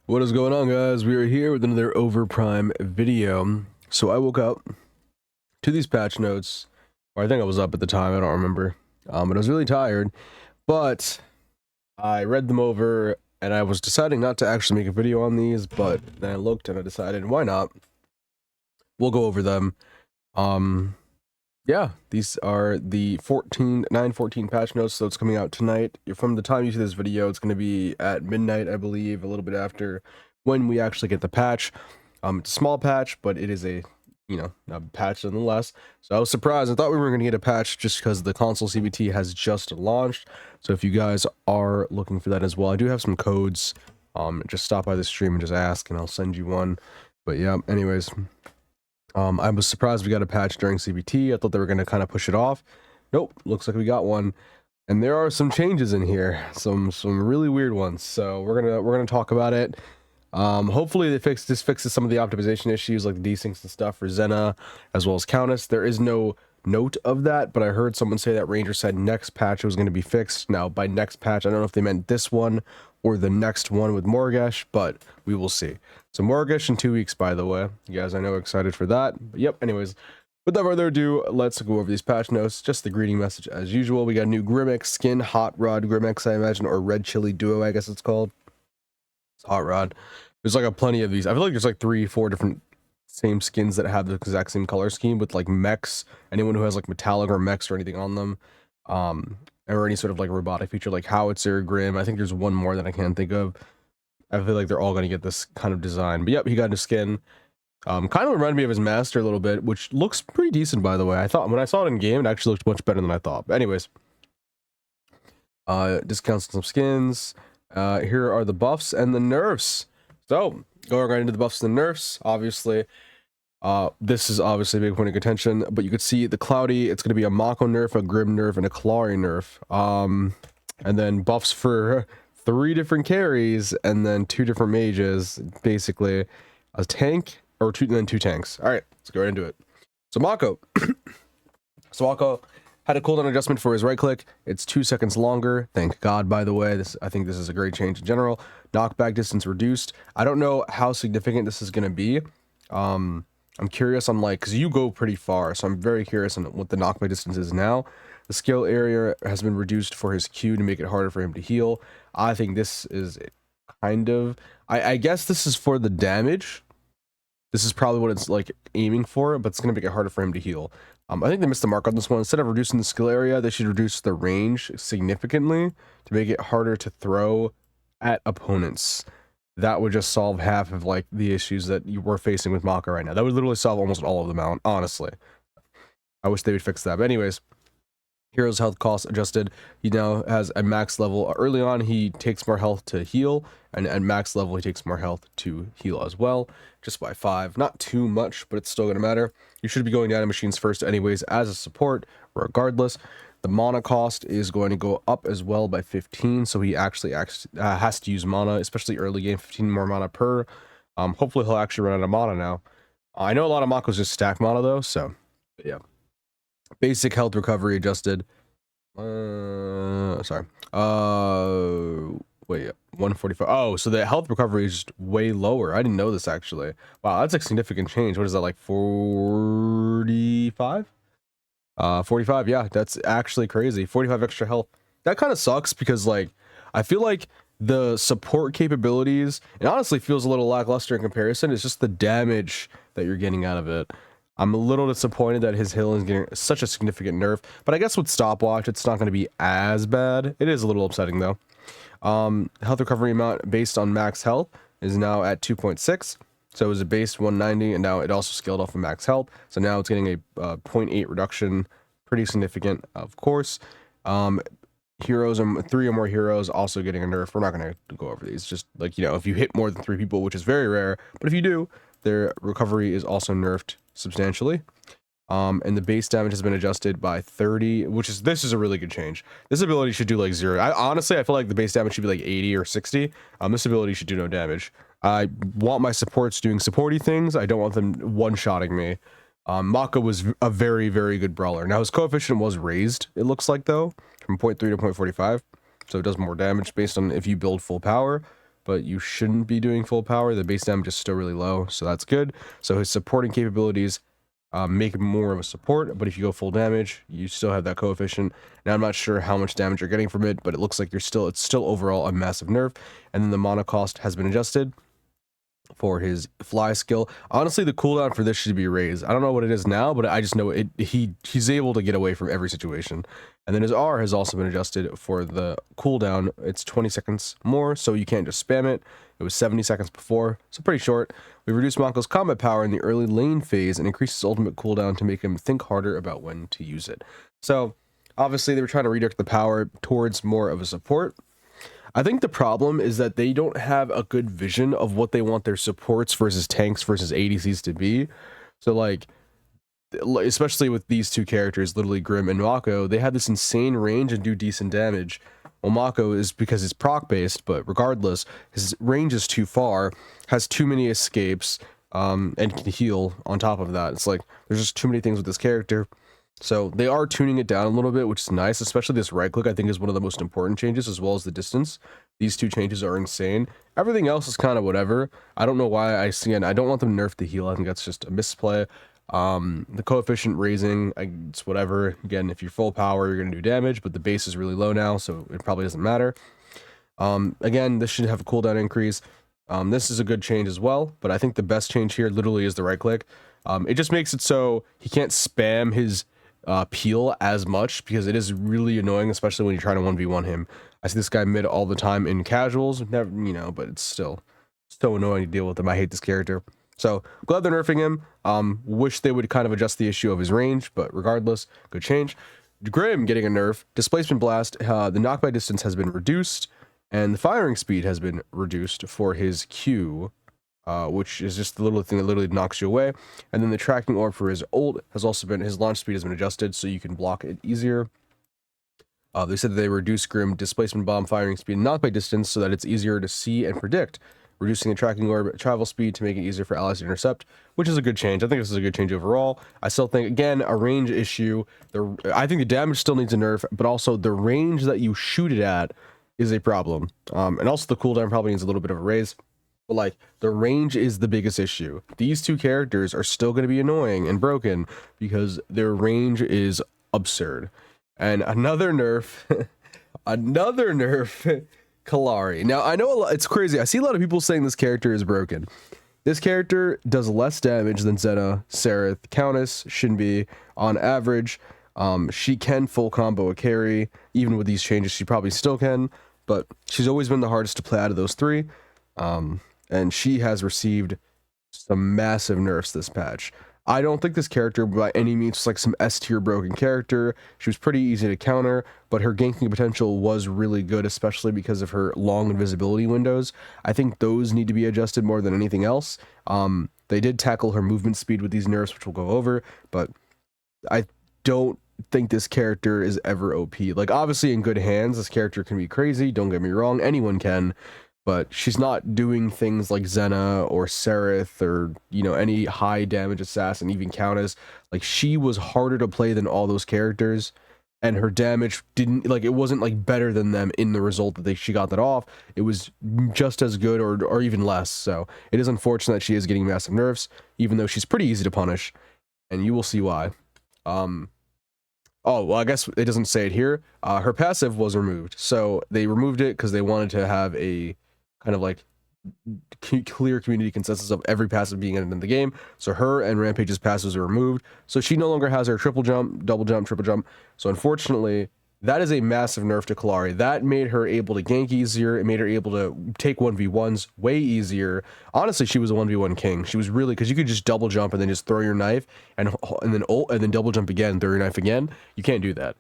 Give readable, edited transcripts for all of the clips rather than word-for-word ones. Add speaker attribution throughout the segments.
Speaker 1: What is going on, guys? We are here with another Overprime video. So I woke up to these patch notes, or I think I was up at the time, I don't remember. But I was really tired, but I read them over and I was deciding not to actually make a video on these, but then I looked and I decided, why not? We'll go over them. Yeah, these are the 9/14 patch notes, so it's coming out tonight. From the time you see this video, it's going to be at midnight, I believe, a little bit after when we actually get the patch. It's a small patch, but it is a patch nonetheless. So I was surprised. I thought we were going to get a patch just because the console CBT has just launched. So if you guys are looking for that as well, I do have some codes. Just stop by the stream and just ask, and I'll send you one. But yeah, anyways. I was surprised we got a patch during CBT. I thought they were going to kind of push it off. Nope, looks like we got one. And there are some changes in here, some really weird ones. So we're gonna talk about it. Hopefully this fixes some of the optimization issues like the desyncs and stuff for Xena as well as Countess. There is no note of that, but I heard someone say that Ranger said next patch was going to be fixed. Now by next patch, I don't know if they meant this one or the next one with Murdoch, but we will see. So Murdoch in 2 weeks, by the way. You guys, I know, excited for that. But yep, anyways, without further ado, let's go over these patch notes. Just the greeting message as usual. We got a new Grimmick skin, Hot Rod Grimmick, I imagine, or Red Chili Duo, I guess it's called. It's Hot Rod. There's like a plenty of these. I feel like there's like 3-4 different same skins that have the exact same color scheme with like mechs. Anyone who has like metallic or mechs or anything on them. Or any sort of like robotic feature like Howitzer, Grim. I think there's one more that I can't think of. I feel like they're all going to get this kind of design. But yep, he got his skin. Kind of reminded me of his master a little bit, which looks pretty decent, by the way. I thought when I saw it in game, it actually looked much better than I thought. But anyways, discounts on some skins. Here are the buffs and the nerfs. So going right into the buffs and the nerfs, obviously. This is obviously a big point of contention, but you could see the Cloudy, it's going to be a Mako nerf, a Grim nerf, and a Kaliri nerf. And then buffs for 3 different carries, and then 2 different mages, basically a tank, or 2, and then 2 tanks. All right, let's go right into it. So Mako. So Mako had a cooldown adjustment for his right click. It's 2 seconds longer. Thank God, by the way. I think this is a great change in general. Knockback distance reduced. I don't know how significant this is going to be. I'm curious on like, because you go pretty far, so I'm very curious on what the knockback distance is now. The skill area has been reduced for his Q to make it harder for him to heal. I think this is kind of, I guess this is for the damage. This is probably what it's like aiming for, but it's going to make it harder for him to heal. I think they missed the mark on this one. Instead of reducing the skill area, they should reduce the range significantly to make it harder to throw at opponents. That would just solve half of like the issues that you were facing with Mako right now. That would literally solve almost all of them out, honestly. I wish they would fix that. But anyways, Hero's health cost adjusted. He now has a max level. Early on, he takes more health to heal, and at max level, he takes more health to heal as well, just by 5. Not too much, but it's still going to matter. You should be going down to machines first anyways as a support, regardless. The mana cost is going to go up as well by 15, so he actually has to use mana, especially early game, 15 more mana per. Hopefully he'll actually run out of mana now. I know a lot of Makos just stack mana though, so yeah. Basic health recovery adjusted. Sorry. Wait, 145. Oh, so the health recovery is just way lower. I didn't know this actually. Wow, that's a significant change. What is that, like 45? 45, yeah, that's actually crazy. 45 extra health. That kind of sucks because like I feel like the support capabilities, it honestly feels a little lackluster in comparison. It's just the damage that you're getting out of it. I'm a little disappointed that his healing is getting such a significant nerf, but I guess with stopwatch, it's not going to be as bad. It is a little upsetting though. Health recovery amount based on max health is now at 2.6. So it was a base 190, and now it also scaled off of max health. So now it's getting a 0.8 reduction, pretty significant, of course. Heroes and 3 or more heroes also getting a nerf. We're not going to go over these. Just like, you know, if you hit more than 3 people, which is very rare, but if you do, their recovery is also nerfed substantially. And the base damage has been adjusted by 30, this is a really good change. This ability should do like 0. Honestly, I feel like the base damage should be like 80 or 60. This ability should do no damage. I want my supports doing supporty things. I don't want them one-shotting me. Mako was a very, very good brawler. Now his coefficient was raised, it looks like though, from 0.3 to 0.45. So it does more damage based on if you build full power. but you shouldn't be doing full power. The base damage is still really low, so that's good. So his supporting capabilities make him more of a support, but if you go full damage, you still have that coefficient. Now I'm not sure how much damage you're getting from it, but it looks like it's still overall a massive nerf. And then the mana cost has been adjusted for his fly skill. Honestly, the cooldown for this should be raised. I don't know what it is now, but I just know he's able to get away from every situation. And then his R has also been adjusted for the cooldown. It's 20 seconds more, so you can't just spam it. It was 70 seconds before, so pretty short. We reduced Monko's combat power in the early lane phase and increased his ultimate cooldown to make him think harder about when to use it. So obviously they were trying to redirect the power towards more of a support. I think the problem is that they don't have a good vision of what they want their supports versus tanks versus ADCs to be. So like, especially with these two characters, literally Grim and Mako, they have this insane range and do decent damage. Well, Mako is because it's proc based, but regardless, his range is too far, has too many escapes, and can heal on top of that. It's like, there's just too many things with this character. So they are tuning it down a little bit, which is nice, especially this right click I think is one of the most important changes, as well as the distance. These two changes are insane. Everything else is kind of whatever. I don't know why I don't want them to nerf the heal. I think that's just a misplay. The coefficient raising, it's whatever. Again, if you're full power, you're going to do damage, but the base is really low now, so it probably doesn't matter. Again, this should have a cooldown increase. This is a good change as well, but I think the best change here literally is the right click. It just makes it so he can't spam his peel as much, because it is really annoying, especially when you're trying to 1v1 him. I see this guy mid all the time in casuals, never, but it's still so annoying to deal with him. I hate this character. So glad they're nerfing him. Wish they would kind of adjust the issue of his range, but regardless, good change. Grim getting a nerf. Displacement blast, the knockback distance has been reduced, and the firing speed has been reduced for his Q, which is just the little thing that literally knocks you away. And then the tracking orb for his ult has also been, his launch speed has been adjusted so you can block it easier. They said that they reduced Grim displacement bomb firing speed and knockback distance so that it's easier to see and predict, reducing the tracking orb travel speed to make it easier for allies to intercept, which is a good change. I think this is a good change overall. I still think, again, a range issue. I think the damage still needs a nerf, but also the range that you shoot it at is a problem. And also the cooldown probably needs a little bit of a raise. But like, the range is the biggest issue. These two characters are still going to be annoying and broken because their range is absurd. And another nerf, another nerf, Kaliri. Now, I know it's crazy. I see a lot of people saying this character is broken. This character does less damage than Zena, Sereth, Countess, Shinbi on average. She can full combo a carry. Even with these changes, she probably still can. But she's always been the hardest to play out of those three. And she has received some massive nerfs this patch. I don't think this character by any means was like some S tier broken character. She was pretty easy to counter, but her ganking potential was really good, especially because of her long invisibility windows. I think those need to be adjusted more than anything else. They did tackle her movement speed with these nerfs, which we'll go over, but I don't think this character is ever OP. Like, obviously in good hands, this character can be crazy, don't get me wrong, anyone can. But she's not doing things like Zena or Sereth or, any high damage assassin, even Countess. Like, she was harder to play than all those characters, and her damage it wasn't like better than them in the result that she got that off. It was just as good or even less. So it is unfortunate that she is getting massive nerfs, even though she's pretty easy to punish, and you will see why. Oh, well, I guess it doesn't say it here. Her passive was removed. So they removed it because they wanted to have a kind of like clear community consensus of every passive being ended in the game. So her and Rampage's passives are removed. So she no longer has her triple jump, double jump, triple jump. So unfortunately, that is a massive nerf to Kaliri. That made her able to gank easier. It made her able to take 1v1s way easier. Honestly, she was a 1v1 king. She was really, because you could just double jump and then just throw your knife and then ult and then double jump again, throw your knife again. You can't do that.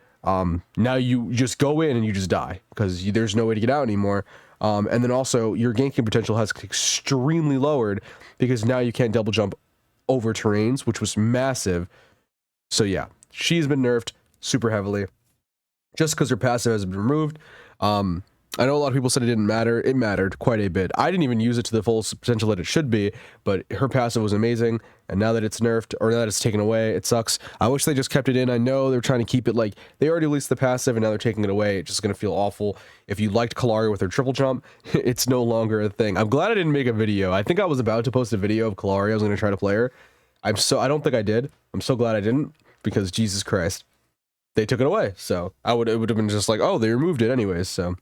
Speaker 1: Now you just go in and you just die because there's no way to get out anymore. And then also your ganking potential has extremely lowered because now you can't double jump over terrains, which was massive. So yeah, she's been nerfed super heavily just because her passive has been removed. I know a lot of people said it didn't matter. It mattered quite a bit. I didn't even use it to the full potential that it should be, but her passive was amazing. And now that it's nerfed, or now that it's taken away, it sucks. I wish they just kept it in. I know they're trying to keep it, like, they already released the passive and now they're taking it away. It's just going to feel awful. If you liked Kalari with her triple jump, it's no longer a thing. I'm glad I didn't make a video. I think I was about to post a video of Kalari. I was going to try to play her. I don't think I did. I'm so glad I didn't, because Jesus Christ, they took it away. So it would have been just like, oh, they removed it anyways. So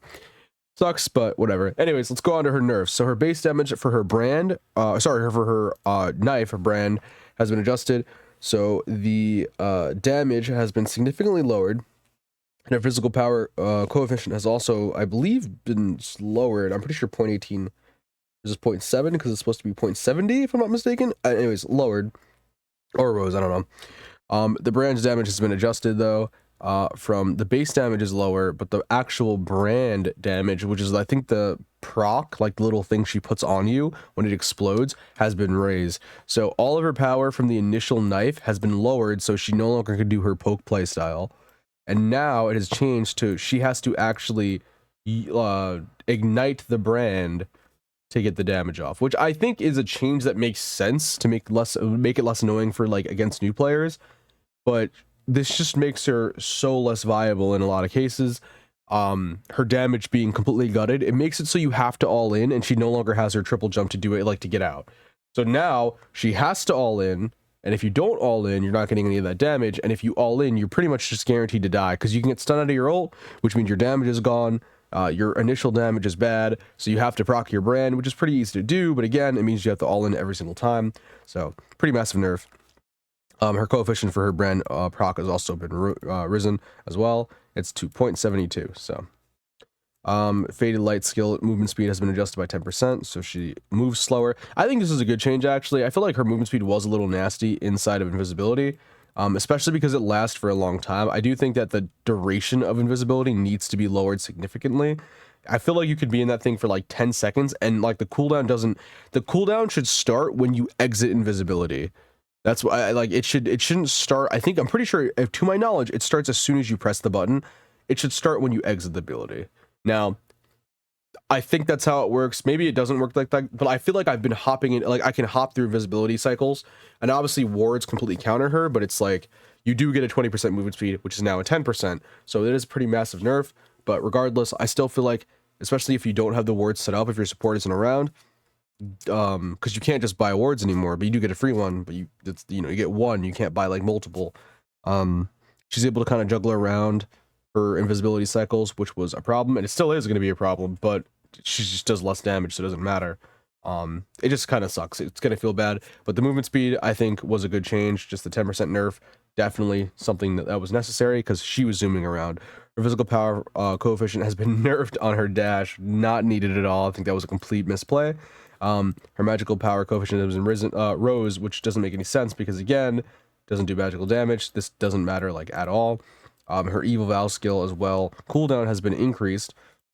Speaker 1: sucks, but whatever. Anyways, let's go on to her nerfs. So her base damage for her brand, for her knife, her brand, has been adjusted. So the damage has been significantly lowered. And her physical power coefficient has also, I believe, been lowered. I'm pretty sure 0.18 is 0.7 because it's supposed to be 0.70 if I'm not mistaken. Anyways, lowered or rose, I don't know. The brand's damage has been adjusted though. From the base damage is lower, but the actual brand damage, which is I think the proc, like the little thing she puts on you when it explodes, has been raised. So all of her power from the initial knife has been lowered, so she no longer can do her poke play style. And now it has changed to she has to actually ignite the brand to get the damage off, which I think is a change that makes sense to make it less annoying for like against new players. But this just makes her so less viable in a lot of cases. Her damage being completely gutted, it makes it so you have to all in, and she no longer has her triple jump to do it, like to get out. So now she has to all in, and if you don't all in, you're not getting any of that damage. And if you all in, you're pretty much just guaranteed to die, because you can get stunned out of your ult, which means your damage is gone. Your initial damage is bad, so you have to proc your brand, which is pretty easy to do, but again, it means you have to all in every single time. So pretty massive nerf. Her coefficient for her brand proc has also been risen as well. It's to 0.72. So faded light skill movement speed has been adjusted by 10%, so she moves slower. I think this is a good change, actually. I feel like her movement speed was a little nasty inside of invisibility, especially because it lasts for a long time. I do think that the duration of invisibility needs to be lowered significantly. I feel like you could be in that thing for like 10 seconds, and like the cooldown should start when you exit invisibility. That's why it shouldn't start. I'm pretty sure, to my knowledge, it starts as soon as you press the button. It should start when you exit the ability. Now, I think that's how it works. Maybe it doesn't work like that, but I feel like I've been hopping in, like I can hop through visibility cycles, and obviously wards completely counter her, but it's like you do get a 20% movement speed, which is now a 10%. So it is a pretty massive nerf, but regardless, I still feel like, especially if you don't have the wards set up, if your support isn't around, because you can't just buy awards anymore, but you do get a free one, but you get one, you can't buy like multiple. She's able to kind of juggle around her invisibility cycles, which was a problem, and it still is going to be a problem, but she just does less damage, so it doesn't matter. It just kind of sucks. It's going to feel bad, but the movement speed, I think, was a good change. Just the 10% nerf, definitely something that was necessary, because she was zooming around. Her physical power coefficient has been nerfed on her dash, not needed at all. I think that was a complete misplay. Her magical power coefficient has been rose, which doesn't make any sense, because again, doesn't do magical damage. This doesn't matter like at all. Her evil Val skill as well, cooldown has been increased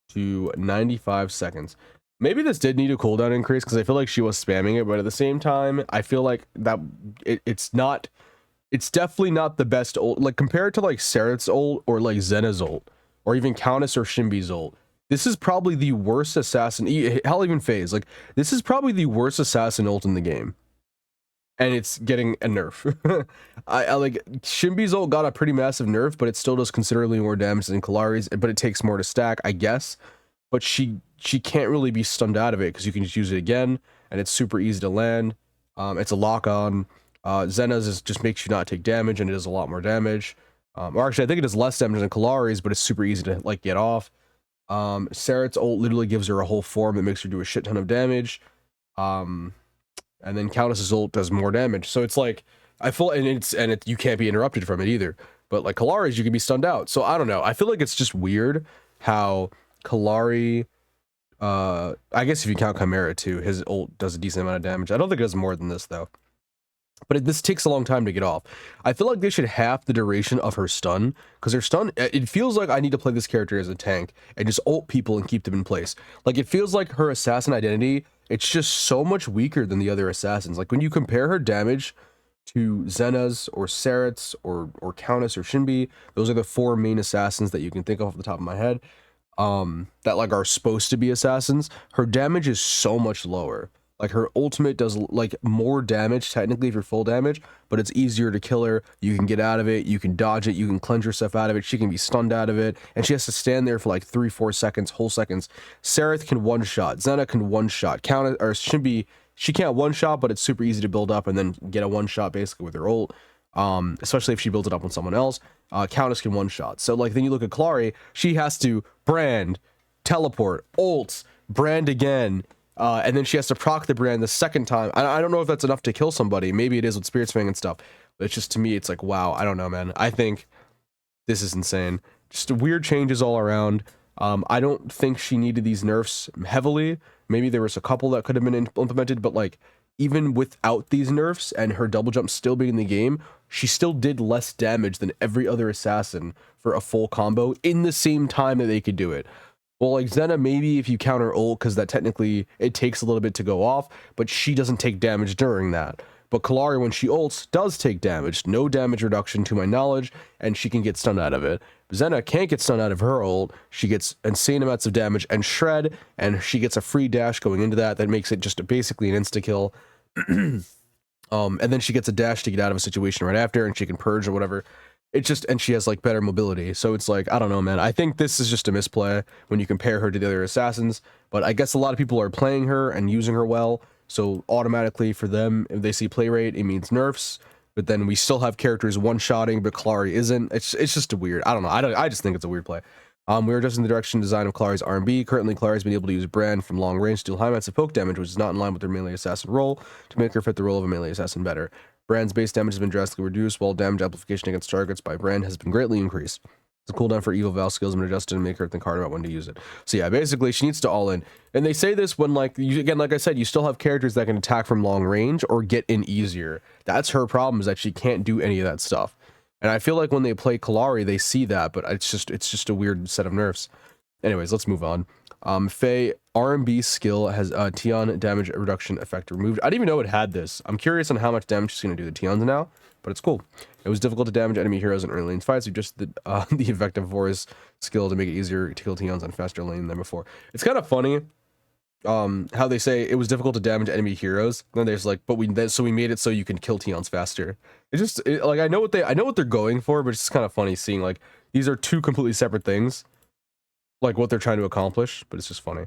Speaker 1: to 95 seconds. Maybe this did need a cooldown increase, because I feel like she was spamming it, but at the same time, I feel like that it's definitely not the best ult. Like, compared to like Seret's ult or like Zena's ult, or even Countess or Shinbi's ult, this is probably the worst assassin, hell, even FaZe. Like, this is probably the worst assassin ult in the game. And it's getting a nerf. I like, Shinbi's ult got a pretty massive nerf, but it still does considerably more damage than Kalari's, but it takes more to stack, I guess. But she can't really be stunned out of it, because you can just use it again, and it's super easy to land. It's a lock-on. Zena's just makes you not take damage, and it does a lot more damage. Or actually, I think it does less damage than Kalari's, but it's super easy to like get off. Seret's ult literally gives her a whole form that makes her do a shit ton of damage. And then Countess's ult does more damage. So it's like, I feel, and you can't be interrupted from it either. But like Kalari's, you can be stunned out. So I don't know. I feel like it's just weird how Kalari, I guess if you count Chimera too, his ult does a decent amount of damage. I don't think it does more than this though. But this takes a long time to get off. I feel like they should half the duration of her stun, because her stun, it feels like I need to play this character as a tank and just ult people and keep them in place. Like, it feels like her assassin identity, it's just so much weaker than the other assassins. Like, when you compare her damage to Zena's or Seret's or Countess or Shinbi, those are the four main assassins that you can think of off the top of my head. that like are supposed to be assassins, her damage is so much lower. Like her ultimate does like more damage technically for full damage, but it's easier to kill her. You can get out of it, you can dodge it, you can cleanse yourself out of it. She can be stunned out of it, and she has to stand there for like 3-4 seconds, whole seconds. Sereth can one shot, Xena can one shot. Countess or should be she can't one shot, but it's super easy to build up and then get a one shot basically with her ult. Especially if she builds it up on someone else. Countess can one shot. So like then you look at Kaliri, she has to brand, teleport, ult, brand again. And then she has to proc the brand the second time. I don't know if that's enough to kill somebody. Maybe it is with Spirit's Fang and stuff. But it's just, to me, it's like, wow, I don't know, man. I think this is insane. Just weird changes all around. I don't think she needed these nerfs heavily. Maybe there was a couple that could have been implemented, but like, even without these nerfs and her double jump still being in the game, she still did less damage than every other assassin for a full combo in the same time that they could do it. Well, like Xena, maybe if you counter ult, because that technically, it takes a little bit to go off, but she doesn't take damage during that. But Kaliri, when she ults, does take damage. No damage reduction to my knowledge, and she can get stunned out of it. Xena can't get stunned out of her ult. She gets insane amounts of damage and shred, and she gets a free dash going into that. That makes it just basically an insta-kill. And then she gets a dash to get out of a situation right after, and she can purge or whatever. It's just, and she has like better mobility. So it's like, I don't know, man. I think this is just a misplay when you compare her to the other assassins. But I guess a lot of people are playing her and using her well. So automatically for them, if they see play rate, it means nerfs. But then we still have characters one-shotting, but Kaliri isn't. It's just a weird, I don't know. I just think it's a weird play. We are adjusting the direction design of Kaliri's R&B. Currently, Kaliri's been able to use Brand from long range to deal high amounts of poke damage, which is not in line with her melee assassin role, to make her fit the role of a melee assassin better. Brand's base damage has been drastically reduced, while damage amplification against targets by Brand has been greatly increased. The cooldown for Evil Val skills has been adjusted to make her think hard about when to use it. So yeah, basically, she needs to all in. And they say this when, like, again, like I said, you still have characters that can attack from long range or get in easier. That's her problem, is that she can't do any of that stuff. And I feel like when they play Kaliri, they see that, but it's just a weird set of nerfs. Anyways, let's move on. Faye R&B skill has Tion damage reduction effect removed. I didn't even know it had this. I'm curious on how much damage she's going to do to Tions now, but it's cool. It was difficult to damage enemy heroes in early lanes fights, so just the effect of Vora's skill to make it easier to kill Tions on faster lane than before. It's kind of funny how they say it was difficult to damage enemy heroes. Then there's like, but we made it so you can kill Tions faster. It's just like I know what they're going for, but it's just kind of funny seeing like these are two completely separate things, like what they're trying to accomplish, but it's just funny.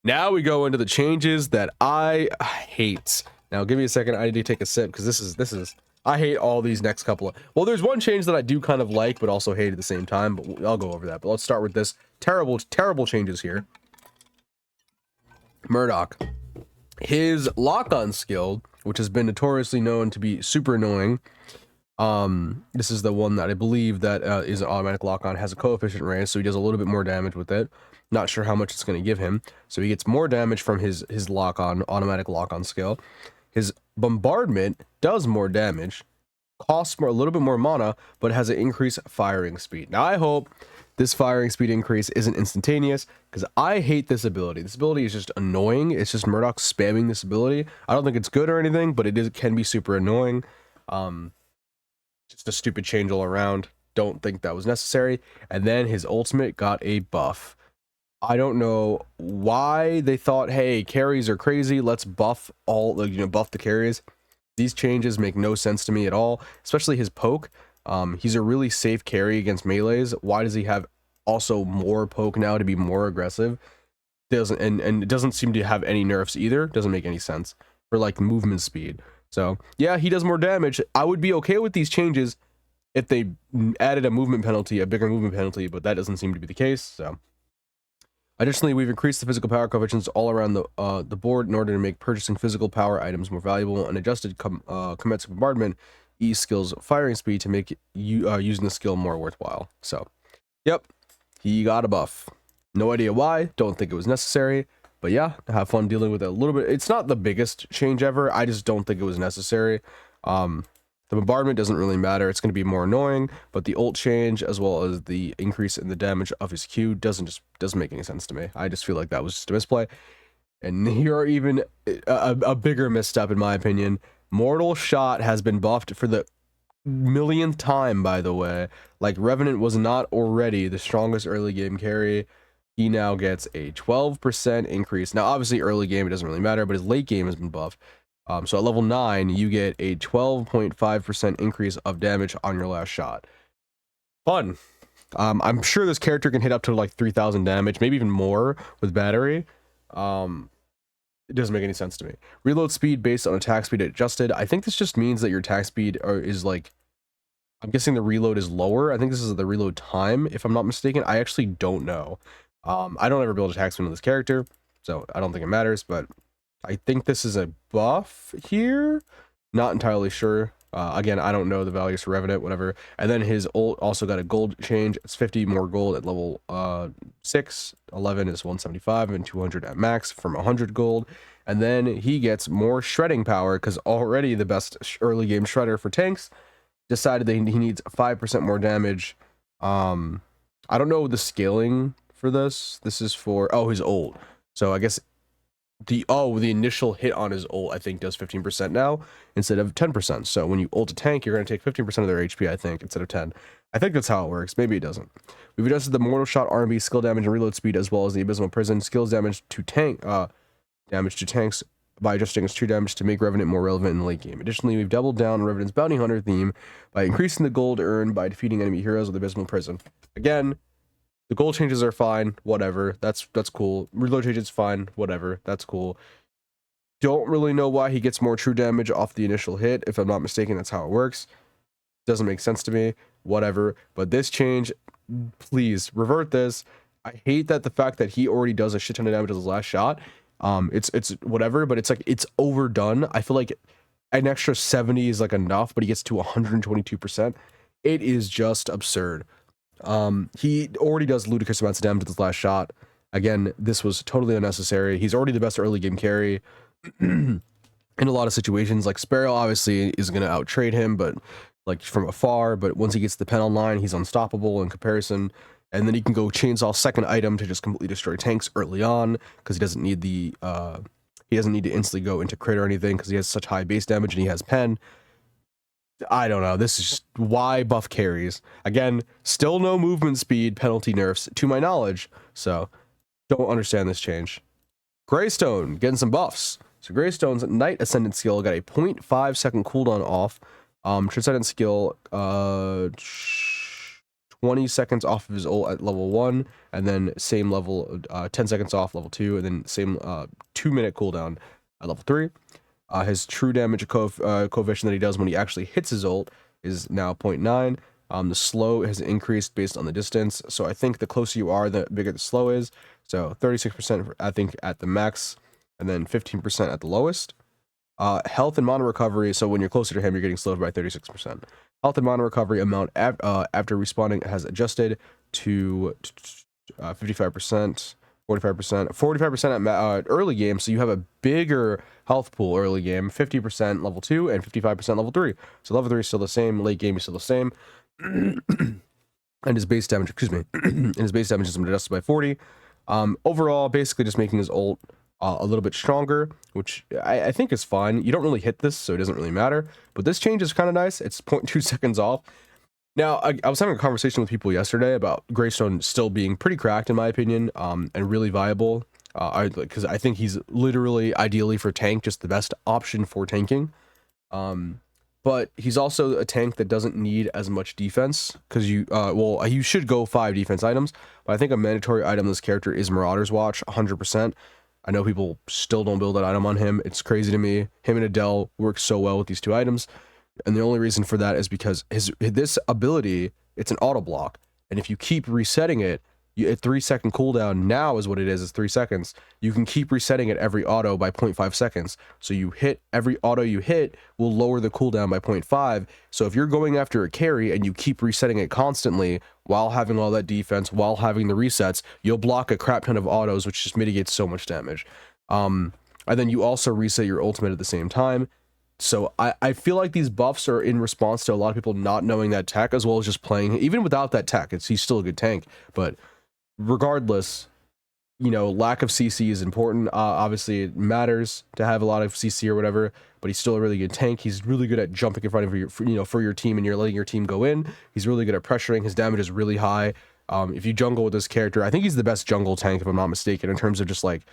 Speaker 1: Now we go into the changes that I hate. Now give me a second, I need to take a sip because this is I hate all these next couple of, well, there's one change that I do kind of like but also hate at the same time, but I'll go over that. But let's start with this terrible changes here. Murdoch, his lock-on skill, which has been notoriously known to be super annoying. This is the one that I believe that is an automatic lock-on, has a coefficient raise, so he does a little bit more damage with it. Not sure how much it's going to give him. So he gets more damage from his lock-on, automatic lock-on skill. His bombardment does more damage, costs a little bit more mana, but has an increased firing speed. Now I hope this firing speed increase isn't instantaneous, because I hate this ability. This ability is just annoying. It's just Murdoch spamming this ability. I don't think it's good or anything, but it can be super annoying. Just a stupid change all around. Don't think that was necessary. And then his ultimate got a buff. I don't know why they thought, hey, carries are crazy, let's buff buff the carries. These changes make no sense to me at all, especially his poke. He's a really safe carry against melees. Why does he have also more poke now to be more aggressive? And it doesn't seem to have any nerfs either. Doesn't make any sense for like movement speed. So yeah, he does more damage. I would be okay with these changes if they added a movement penalty, a bigger movement penalty, but that doesn't seem to be the case. So additionally, we've increased the physical power coefficients all around the board in order to make purchasing physical power items more valuable, and adjusted commensurate bombardment E skills firing speed to make using the skill more worthwhile. So yep, he got a buff. No idea why, don't think it was necessary. But yeah, have fun dealing with it a little bit. It's not the biggest change ever. I just don't think it was necessary. The bombardment doesn't really matter. It's going to be more annoying, but the ult change as well as the increase in the damage of his Q doesn't make any sense to me. I just feel like that was just a misplay. And here are even a bigger misstep in my opinion. Mortal Shot has been buffed for the millionth time, by the way. Like, Revenant was not already the strongest early game carry. he now gets a 12% increase. Now, obviously, early game, it doesn't really matter, but his late game has been buffed. So at level 9, you get a 12.5% increase of damage on your last shot. Fun. I'm sure this character can hit up to like 3,000 damage, maybe even more with battery. It doesn't make any sense to me. Reload speed based on attack speed adjusted. I think this just means that your attack speed is like, I'm guessing the reload is lower. I think this is the reload time, if I'm not mistaken. I actually don't know. I don't ever build attack speed on this character, so I don't think it matters, but I think this is a buff here. Not entirely sure. Again, I don't know the values for Revenant, whatever. And then his ult also got a gold change. It's 50 more gold at level 6. 11 is 175 and 200 at max from 100 gold. And then he gets more shredding power because already the best early game shredder for tanks decided that he needs 5% more damage. I don't know the scaling for this. This is for, oh, his ult. So I guess the initial hit on his ult, I think, does 15% now instead of 10%. So when you ult a tank, you're going to take 15% of their HP, I think, instead of 10. I think that's how it works. Maybe it doesn't. We've adjusted the Mortal Shot R&B skill damage and reload speed, as well as the Abysmal Prison skills damage to tanks by adjusting its true damage to make Revenant more relevant in the late game. Additionally, we've doubled down on Revenant's Bounty Hunter theme by increasing the gold earned by defeating enemy heroes with Abysmal Prison. Again, the gold changes are fine, whatever. That's cool. Reload changes fine, whatever. That's cool. Don't really know why he gets more true damage off the initial hit. If I'm not mistaken, that's how it works. Doesn't make sense to me. Whatever. But this change, please revert this. I hate that the fact that he already does a shit ton of damage with his last shot. It's whatever, but it's like it's overdone. I feel like an extra 70 is like enough, but he gets to 122%. It is just absurd. He already does ludicrous amounts of damage with his last shot. Again, this was totally unnecessary. He's already the best early game carry in a lot of situations. Like Sparrow obviously is going to out trade him, but like from afar. But once he gets the pen online, he's unstoppable in comparison. And then he can go chainsaw second item to just completely destroy tanks early on because he doesn't need the he doesn't need to instantly go into crit or anything because he has such high base damage and he has pen. I don't know. This is just why buff carries. Again, still no movement speed penalty nerfs to my knowledge. So don't understand this change. Greystone getting some buffs. So Greystone's Night Ascendant skill got a 0.5 second cooldown off. Transcendent skill 20 seconds off of his ult at level 1, and then same level 10 seconds off level 2, and then same 2-minute cooldown at level 3. His true damage coefficient that he does when he actually hits his ult is now 0.9. The slow has increased based on the distance, so I think the closer you are, the bigger the slow is. So 36%, I think, at the max, and then 15% at the lowest. Health and mana recovery, so when you're closer to him, you're getting slowed by 36%. Health and mana recovery amount after respawning has adjusted to 55%. 45% at early game, so you have a bigger health pool early game, 50% level 2 and 55% level 3. So level 3 is still the same, late game is still the same. And his base damage, and his base damage is adjusted by 40. Overall, basically just making his ult a little bit stronger, which I think is fine. You don't really hit this, so it doesn't really matter. But this change is kind of nice. It's 0.2 seconds off. Now, I was having a conversation with people yesterday about Greystone still being pretty cracked, in my opinion, and really viable. Because I think he's literally, ideally for tank, just the best option for tanking. But he's also a tank that doesn't need as much defense, because you should go 5 defense items, but I think a mandatory item on this character is Marauder's Watch, 100%. I know people still don't build that item on him. It's crazy to me. Him and Adele work so well with these 2 items. And the only reason for that is because this ability, it's an auto block. And if you keep resetting it, a 3-second cooldown now is what it is 3 seconds. You can keep resetting it every auto by 0.5 seconds. So you hit, every auto you hit will lower the cooldown by 0.5. So if you're going after a carry and you keep resetting it constantly while having all that defense, while having the resets, you'll block a crap ton of autos, which just mitigates so much damage. And then you also reset your ultimate at the same time. So I feel like these buffs are in response to a lot of people not knowing that tech, as well as just playing. Even without that tech, he's still a good tank. But regardless, you know, lack of CC is important. Obviously, it matters to have a lot of CC or whatever, but he's still a really good tank. He's really good at jumping in front of your, for your team, and you're letting your team go in. He's really good at pressuring. His damage is really high. If you jungle with this character, I think he's the best jungle tank if I'm not mistaken in terms of just like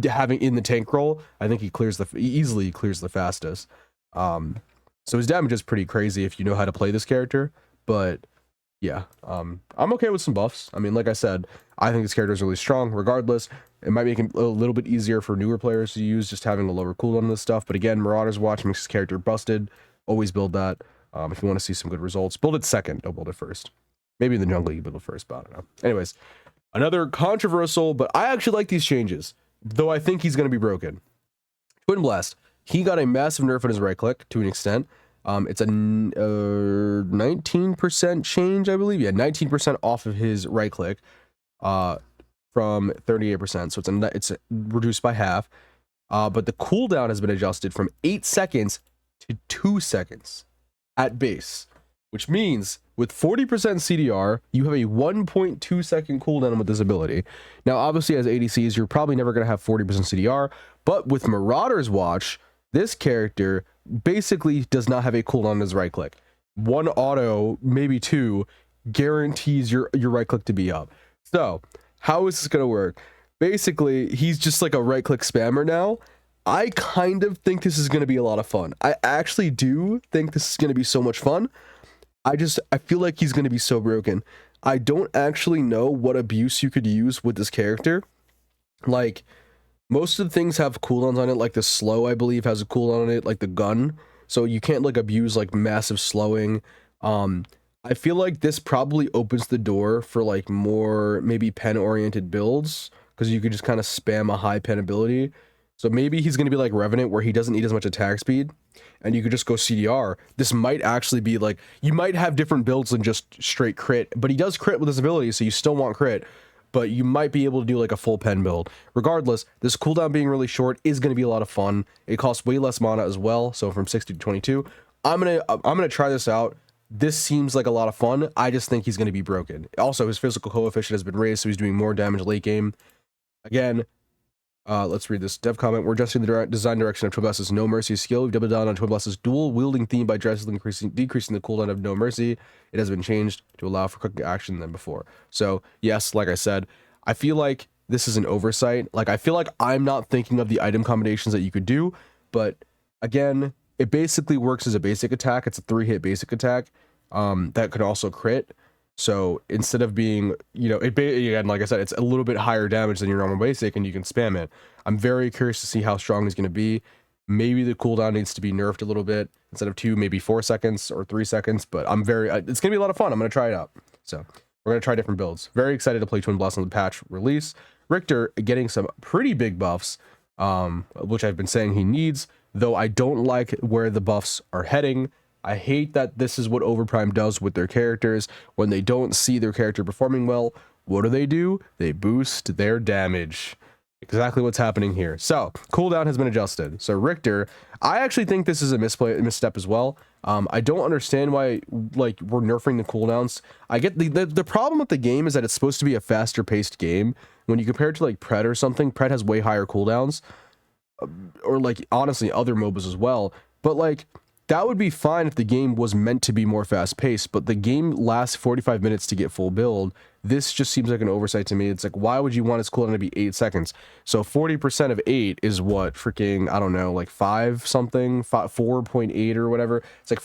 Speaker 1: having in the tank role. I think he easily clears the fastest. So his damage is pretty crazy if you know how to play this character. But yeah, I'm okay with some buffs. I mean, like I said, I think this character is really strong. Regardless, it might make it a little bit easier for newer players to use, just having a lower cooldown on this stuff. But again, Marauder's Watch makes his character busted. Always build that. If you want to see some good results, build it second. Don't build it first. Maybe in the jungle you build it first, but I don't know. Anyways, another controversial, but I actually like these changes, though I think he's going to be broken. Twin Blast. He got a massive nerf on his right click to an extent. It's a 19% change, I believe. Yeah, 19% off of his right click from 38%. So it's reduced by half. But the cooldown has been adjusted from 8 seconds to 2 seconds at base, which means with 40% CDR, you have a 1.2 second cooldown with this ability. Now, obviously, as ADCs, you're probably never going to have 40% CDR, but with Marauder's Watch, this character basically does not have a cooldown on his right click. One auto, maybe two, guarantees your right click to be up. So, how is this going to work? Basically, he's just like a right click spammer now. I kind of think this is going to be a lot of fun. I actually do think this is going to be so much fun. I feel like he's going to be so broken. I don't actually know what abuse you could use with this character. Like, most of the things have cooldowns on it, like the slow, I believe, has a cooldown on it, like the gun. So you can't, like, abuse, like, massive slowing. I feel like this probably opens the door for, like, more, maybe pen-oriented builds, because you could just kind of spam a high pen ability. So maybe he's going to be like Revenant, where he doesn't need as much attack speed, and you could just go CDR. This might actually be like, you might have different builds than just straight crit, but he does crit with his ability, so you still want crit, but you might be able to do like a full pen build. Regardless, this cooldown being really short is going to be a lot of fun. It costs way less mana as well, so from 60 to 22. I'm gonna try this out. This seems like a lot of fun. I just think he's going to be broken. Also, his physical coefficient has been raised, so he's doing more damage late game. Again, let's read this dev comment. We're adjusting the design direction of Twin Blast's No Mercy skill. We've doubled down on Twin Blast's dual wielding theme by drastically decreasing the cooldown of No Mercy. It has been changed to allow for quicker action than before. So, yes, like I said, I feel like this is an oversight. Like, I feel like I'm not thinking of the item combinations that you could do, but again, it basically works as a basic attack. It's a 3-hit basic attack that could also crit. So instead of being, again, like I said, it's a little bit higher damage than your normal basic, and you can spam it. I'm very curious to see how strong he's going to be. Maybe the cooldown needs to be nerfed a little bit. Instead of 2, maybe 4 seconds or 3 seconds. But it's going to be a lot of fun. I'm going to try it out. So we're going to try different builds. Very excited to play Twin Blast on the patch release. Richter getting some pretty big buffs, which I've been saying he needs, though I don't like where the buffs are heading. I hate that this is what Overprime does with their characters. When they don't see their character performing well, what do? They boost their damage. Exactly what's happening here. So, cooldown has been adjusted. So, Richter, I actually think this is a misstep as well. I don't understand why, like, we're nerfing the cooldowns. I get the problem with the game is that it's supposed to be a faster paced game. When you compare it to, like, Pred or something, Pred has way higher cooldowns. Or, like, honestly, other MOBAs as well. But, like, that would be fine if the game was meant to be more fast-paced, but the game lasts 45 minutes to get full build. This just seems like an oversight to me. It's like, why would you want its cooldown to be 8 seconds? So 40% of 8 is what, freaking, I don't know, like 5 something, 4.8 or whatever. It's like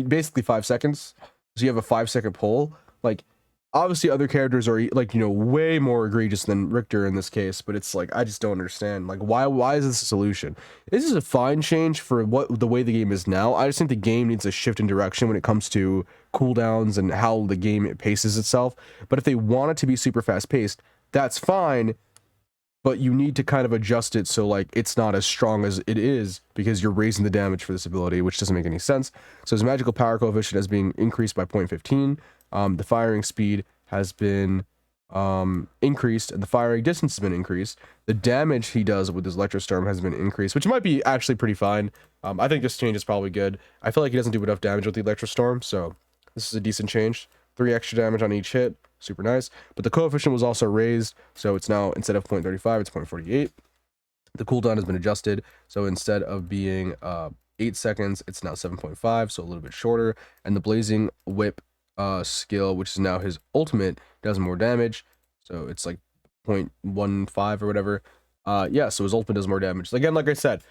Speaker 1: basically 5 seconds. So you have a 5-second pull. Like, obviously other characters are, like, way more egregious than Richter in this case, but it's like, I just don't understand. Like, why is this a solution? This is a fine change for the way the game is now. I just think the game needs a shift in direction when it comes to cooldowns and how the game paces itself. But if they want it to be super fast paced, that's fine, but you need to kind of adjust it so, like, it's not as strong as it is, because you're raising the damage for this ability, which doesn't make any sense. So his magical power coefficient has been increased by 0.15. The firing speed has been increased, and the firing distance has been increased. The damage he does with his Electrostorm has been increased, which might be actually pretty fine. I think this change is probably good. I feel like he doesn't do enough damage with the Electrostorm, so this is a decent change. 3 extra damage on each hit, super nice. But the coefficient was also raised, so it's now, instead of 0.35, it's 0.48. The cooldown has been adjusted, so instead of being 8 seconds, it's now 7.5, so a little bit shorter. And the Blazing Whip skill, which is now his ultimate, does more damage. So it's like 0.15 or whatever. Yeah, so his ultimate does more damage. Again, like I said,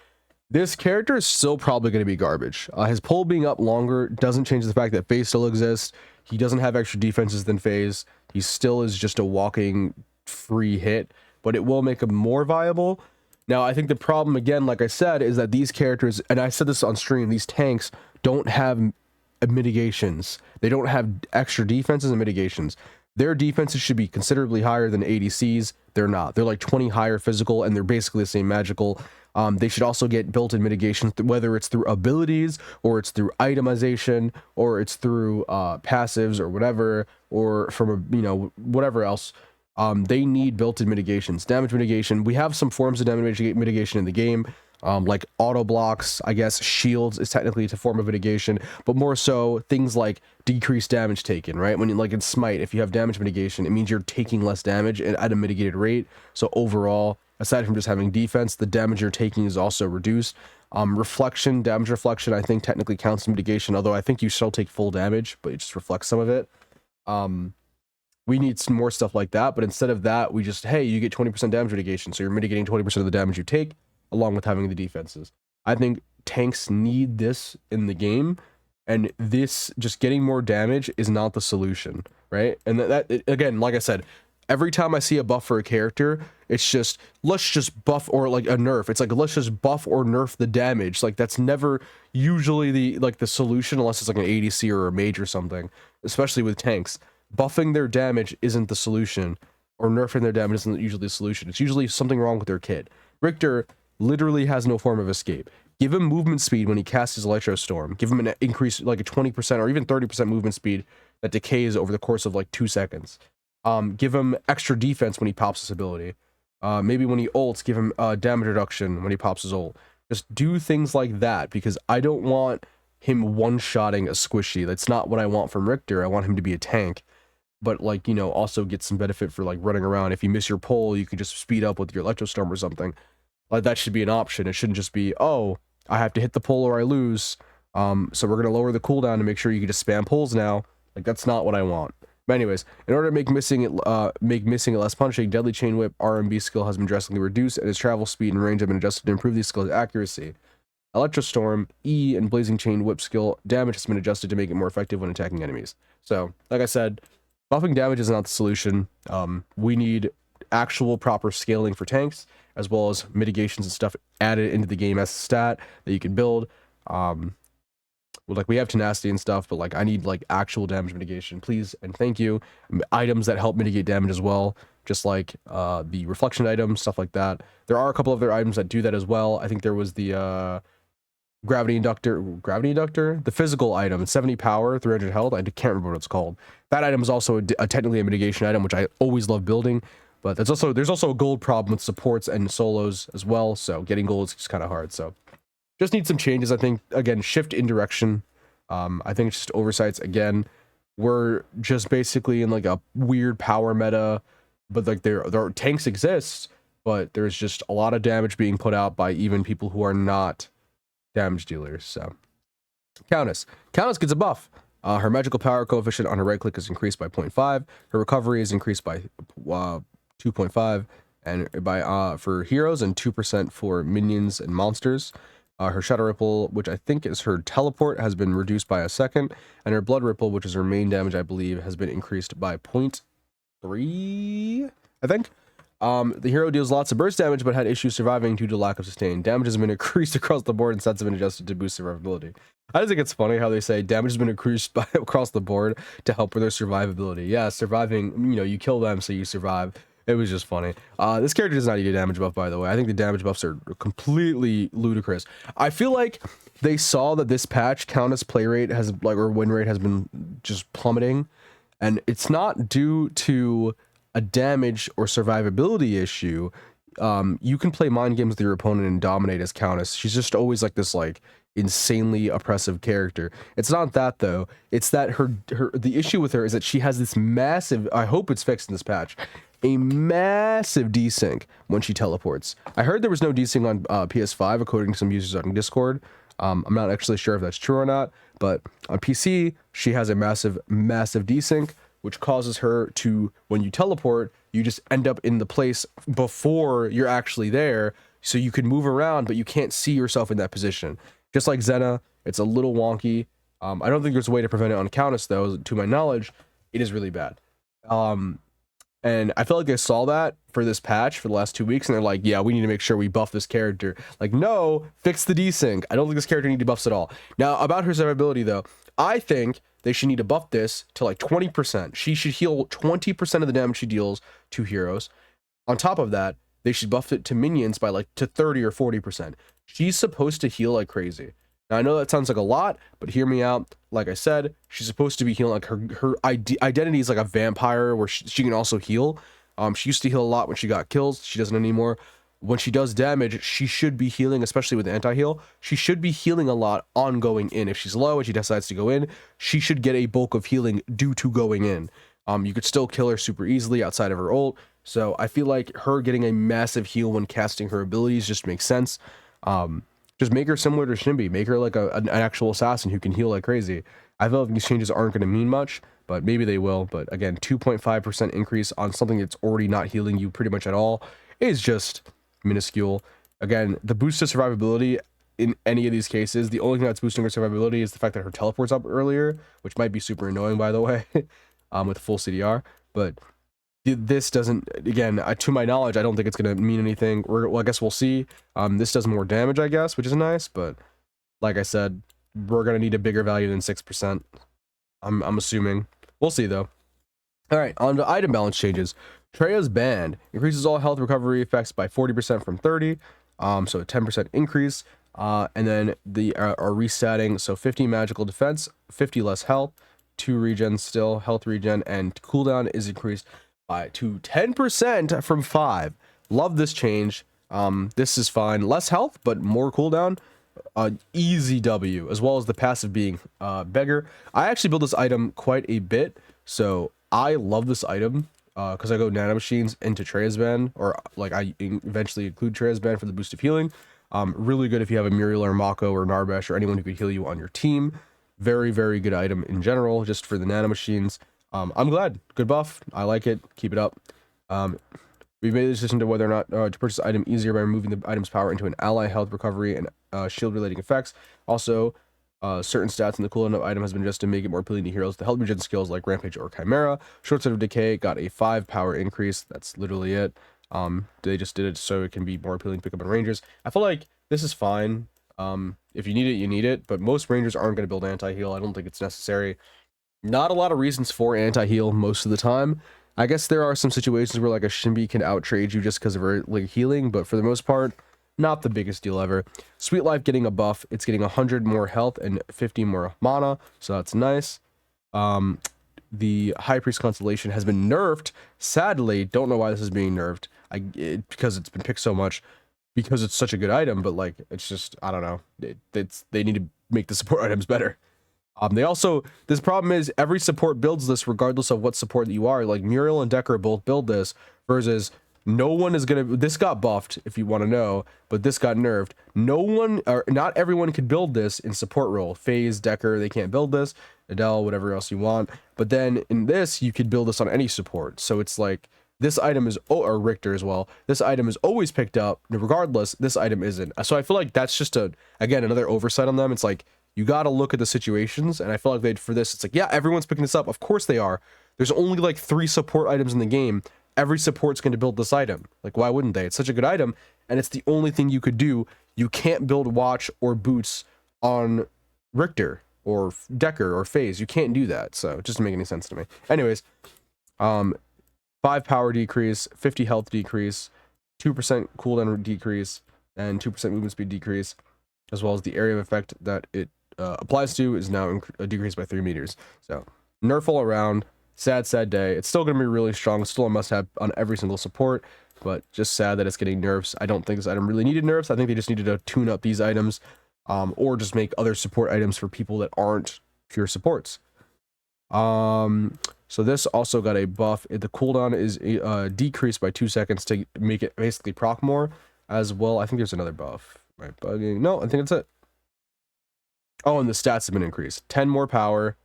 Speaker 1: this character is still probably going to be garbage. His pull being up longer doesn't change the fact that phase still exists. He doesn't have extra defenses than phase. He still is just a walking free hit, but it will make him more viable. Now, I think the problem, again, like I said, is that these characters, and I said this on stream, these tanks don't have mitigations. They don't have extra defenses and mitigations. Their defenses should be considerably higher than ADCs. They're not. They're like 20 higher physical, and they're basically the same magical. They should also get built-in mitigations, whether it's through abilities, or it's through itemization, or it's through passives, or whatever, or from a, whatever else. They need built-in mitigations. Damage mitigation. We have some forms of damage mitigation in the game, like auto blocks. I guess shields is technically a form of mitigation, but more so things like decreased damage taken, right? When you, like in Smite, if you have damage mitigation, it means you're taking less damage at a mitigated rate. So overall, aside from just having defense, the damage you're taking is also reduced. Reflection, damage reflection, I think technically counts as mitigation, although I think you still take full damage, but it just reflects some of it. We need some more stuff like that, but instead of that, we just, hey, you get 20% damage mitigation, so you're mitigating 20% of the damage you take, along with having the defenses. I think tanks need this in the game, and this, just getting more damage is not the solution, right? And again, like I said, every time I see a buff for a character, it's just, let's just buff, or like a nerf. It's like, let's just buff or nerf the damage. Like, that's never usually the solution, unless it's like an ADC or a mage or something, especially with tanks. Buffing their damage isn't the solution, or nerfing their damage isn't usually the solution. It's usually something wrong with their kit. Richter literally has no form of escape. Give him movement speed when he casts his Electro Storm. Give him an increase, like a 20% or even 30% movement speed that decays over the course of like 2 seconds. Give him extra defense when he pops his ability. Maybe when he ults, give him damage reduction when he pops his ult. Just do things like that, because I don't want him one-shotting a squishy. That's not what I want from Richter. I want him to be a tank, but like, also get some benefit for like running around. If you miss your pull, you can just speed up with your Electro Storm or something. Like, that should be an option. It shouldn't just be, oh, I have to hit the pull or I lose. So we're gonna lower the cooldown to make sure you can just spam pulls now. Like, that's not what I want. But anyways, in order to make missing it less punishing, Deadly Chain Whip RMB skill has been drastically reduced, and its travel speed and range have been adjusted to improve these skills' accuracy. Electro Storm, E, and Blazing Chain Whip skill damage has been adjusted to make it more effective when attacking enemies. So, like I said, buffing damage is not the solution. We need actual proper scaling for tanks, as well as mitigations and stuff added into the game as a stat that you can build. Like, we have tenacity and stuff, but like, I need like actual damage mitigation, please and thank you. Items that help mitigate damage as well, just like the reflection items, stuff like that. There are a couple of other items that do that as well. I think there was the gravity inductor, the physical item, 70 power, 300 health. I can't remember what it's called. That item is also technically a mitigation item, which I always love building. But there's also a gold problem with supports and solos as well. So getting gold is just kind of hard. So just need some changes. I think, again, shift in direction. I think it's just oversights again. We're just basically in like a weird power meta, but like there tanks exist, but there's just a lot of damage being put out by even people who are not damage dealers. So Countess gets a buff. Her magical power coefficient on her right click is increased by 0.5. Her recovery is increased by 2.5, and by for heroes, and 2% for minions and monsters. Her Shadow Ripple, which I think is her teleport, has been reduced by a second, and her Blood Ripple, which is her main damage, I believe, has been increased by 0.3, I think. The hero deals lots of burst damage, but had issues surviving due to lack of sustain. Damage has been increased across the board, and stats have been adjusted to boost survivability. I just think it's funny how they say damage has been increased across the board to help with their survivability. Yeah, surviving, you kill them, so you survive. It was just funny. This character does not need a damage buff, by the way. I think the damage buffs are completely ludicrous. I feel like they saw that this patch, Countess play rate has, like, or win rate has been just plummeting, and it's not due to a damage or survivability issue. You can play mind games with your opponent and dominate as Countess. She's just always like this, like, insanely oppressive character. It's not that, though. It's that the issue with her is that she has this massive, I hope it's fixed in this patch, a massive desync when she teleports. I heard there was no desync on PS5, according to some users on Discord. I'm not actually sure if that's true or not, but on PC, she has a massive desync, which causes her to, when you teleport, you just end up in the place before you're actually there, so you can move around, but you can't see yourself in that position. Just like Xena, it's a little wonky. I don't think there's a way to prevent it on Countess, though. To my knowledge, it is really bad. And I feel like they saw that for this patch for the last 2 weeks, and they're like, yeah, we need to make sure we buff this character. Like, no, fix the desync. I don't think this character needs buffs at all. Now, about her survivability, though, I think they should need to buff this to like 20%. She should heal 20% of the damage she deals to heroes. On top of that, they should buff it to minions by like to 30 or 40%. She's supposed to heal like crazy. Now, I know that sounds like a lot, but hear me out. Like I said, she's supposed to be healing. Like her identity is like a vampire where she can also heal. She used to heal a lot when she got kills. She doesn't anymore. When she does damage, she should be healing, especially with anti-heal. She should be healing a lot on going in. If she's low and she decides to go in, she should get a bulk of healing due to going in. You could still kill her super easily outside of her ult. So I feel like her getting a massive heal when casting her abilities just makes sense. Just make her similar to Shinbi. Make her like an actual assassin who can heal like crazy. I feel like these changes aren't going to mean much, but maybe they will. But again, 2.5% increase on something that's already not healing you pretty much at all is just minuscule. Again, the boost to survivability in any of these cases, the only thing that's boosting her survivability is the fact that her teleport's up earlier, which might be super annoying, by the way, with full CDR. But this doesn't, again, to my knowledge, I don't think it's going to mean anything. Well, I guess we'll see. This does more damage, I guess, which is nice, but like I said, we're going to need a bigger value than 6%. I'm assuming. We'll see, though. All right, on to item balance changes. Treya's band increases all health recovery effects by 40% from 30, so a 10% increase. And then the are resetting, so 50 magical defense, 50 less health, 2 regen still, health regen, and cooldown is increased to 10% from 5. Love this change. This is fine. Less health, but more cooldown. Easy W, as well as the passive being beggar. I actually build this item quite a bit, so I love this item because I go nanomachines into Treya's band, or like I eventually include Treya's band for the boost of healing. Really good if you have a Muriel or Mako or Narbash or anyone who could heal you on your team. Very, very good item in general, just for the nanomachines. I'm glad. Good buff. I like it. Keep it up. We've made the decision to whether or not to purchase the item easier by removing the item's power into an ally health recovery and shield relating effects. Also, certain stats in the cooldown of item has been adjusted to make it more appealing to heroes. The health regen skills like Rampage or Chimera. Short Sight of Decay got a 5 power increase. That's literally it. They just did it so it can be more appealing to pick up on rangers. I feel like this is fine. If you need it, you need it. But most rangers aren't going to build anti-heal. I don't think it's necessary. Not a lot of reasons for anti-heal most of the time. I guess there are some situations where like a Shinbi can out-trade you just because of her like healing, but for the most part, not the biggest deal ever. Sweet Life getting a buff. It's getting 100 more health and 50 more mana, so that's nice. The High Priest Constellation has been nerfed. Sadly, don't know why this is being nerfed. Because it's been picked so much, because it's such a good item, but like it's just, I don't know. They need to make the support items better. They also, this problem is every support builds this regardless of what support that you are. Like Muriel and Decker both build this, versus no one is gonna, this got buffed if you want to know, but this got nerfed. No one, or not everyone could build this in support role. FaZe, Decker, they can't build this. Adele, whatever else you want. But then in this, you could build this on any support. So it's like, this item is, or Richter as well, this item is always picked up, regardless, this item isn't. So I feel like that's just again, another oversight on them. It's like, you got to look at the situations, and I feel like for this, it's like, yeah, everyone's picking this up. Of course they are. There's only like 3 support items in the game. Every support's going to build this item. Like, why wouldn't they? It's such a good item, and it's the only thing you could do. You can't build Watch or Boots on Richter or Decker or FaZe. You can't do that, so it doesn't make any sense to me. Anyways, 5 power decrease, 50 health decrease, 2% cooldown decrease, and 2% movement speed decrease, as well as the area of effect that it applies to is now decreased by 3 meters. So nerf all around. Sad day. It's still going to be really strong. Still a must-have on every single support, but just sad that it's getting nerfs. I don't think this item really needed nerfs. I think they just needed to tune up these items, or just make other support items for people that aren't pure supports. So this also got a buff. The cooldown is decreased by 2 seconds to make it basically proc more as well. I think there's another buff. Am I bugging? No, I think that's it. Oh, and the stats have been increased. 10 more power,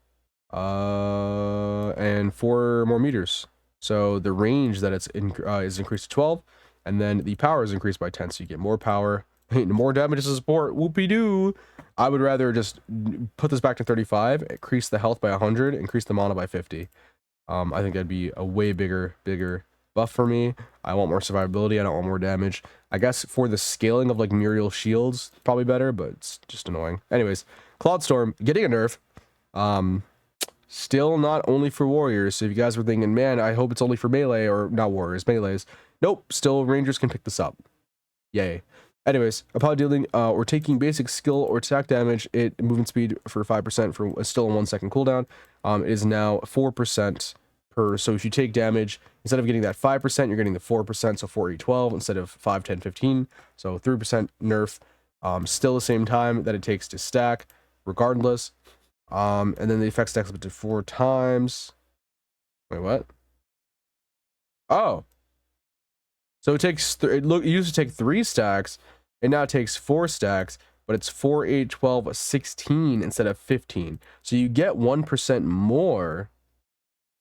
Speaker 1: and 4 more meters. So the range that it's in is increased to 12, and then the power is increased by 10, so you get more power, more damage as a support. Whoopie-doo. I would rather just put this back to 35, increase the health by 100, increase the mana by 50. I think that'd be a way bigger buff for me. I want more survivability. I don't want more damage. I guess for the scaling of like Muriel shields, probably better, but it's just annoying. Anyways, Cloudstorm getting a nerf. Still not only for warriors. So if you guys were thinking, man, I hope it's only for melee, or not warriors, melees. Nope, still rangers can pick this up. Yay. Anyways, upon dealing or taking basic skill or attack damage, it movement speed for 5% for still a 1 second cooldown. It is now 4% per. So if you take damage, instead of getting that 5%, you're getting the 4%, so 4, 8, 12 instead of 5, 10, 15. So 3% nerf. Still the same time that it takes to stack, regardless. And then the effect stacks up to 4 times. Wait, what? Oh. So it takes, it used to take 3 stacks. It now takes 4 stacks, but it's 4, 8, 12, 16 instead of 15. So you get 1% more,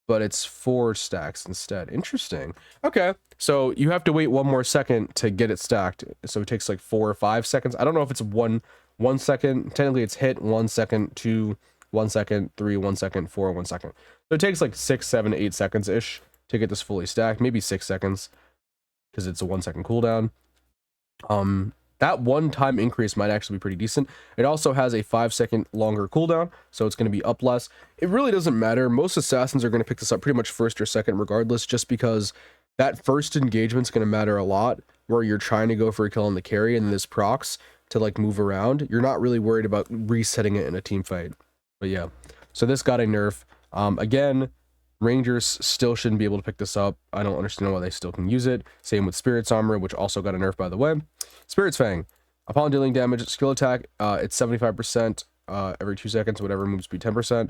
Speaker 1: but it's 4 stacks instead. Interesting. Okay. So you have to wait 1 more second to get it stacked. So it takes like 4 or 5 seconds. I don't know if it's 1 second. Technically it's hit 1 second, 2, 1 second, 3, 1 second, 4, 1 second. So it takes like 6, 7, 8 seconds-ish to get this fully stacked. Maybe 6 seconds, because it's a 1 second cooldown. That one-time increase might actually be pretty decent. It also has a 5-second longer cooldown, so it's going to be up less. It really doesn't matter. Most assassins are going to pick this up pretty much first or second regardless, just because that first engagement's going to matter a lot, where you're trying to go for a kill on the carry, and this procs to like move around. You're not really worried about resetting it in a team fight. But yeah, so this got a nerf. Again, Rangers still shouldn't be able to pick this up. I don't understand why they still can use it. Same with Spirit's Armor, which also got a nerf, by the way. Spirit's Fang. Upon dealing damage, skill attack, it's 75% every 2 seconds, whatever, move speed 10%.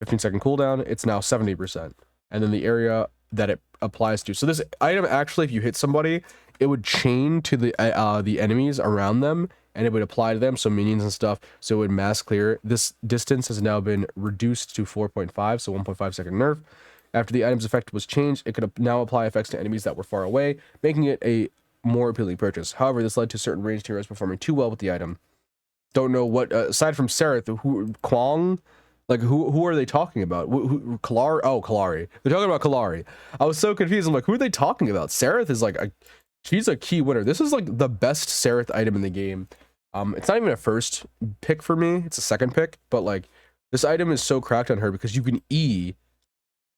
Speaker 1: 15-second cooldown, it's now 70%. And then the area that it applies to. So this item, actually, if you hit somebody, it would chain to the enemies around them, and it would apply to them, so minions and stuff, so it would mass clear. This distance has now been reduced to 4.5, so 1.5 second nerf. After the item's effect was changed, it could now apply effects to enemies that were far away, making it a more appealing purchase. However, this led to certain ranged heroes performing too well with the item. Don't know what, aside from Sereth, Kwang, like, who are they talking about? Kalari? Oh, Kalari. They're talking about Kalari. I was so confused. I'm like, who are they talking about? Sereth is like, she's a key winner. This is like the best Sereth item in the game. It's not even a first pick for me. It's a second pick, but like, this item is so cracked on her because you can E,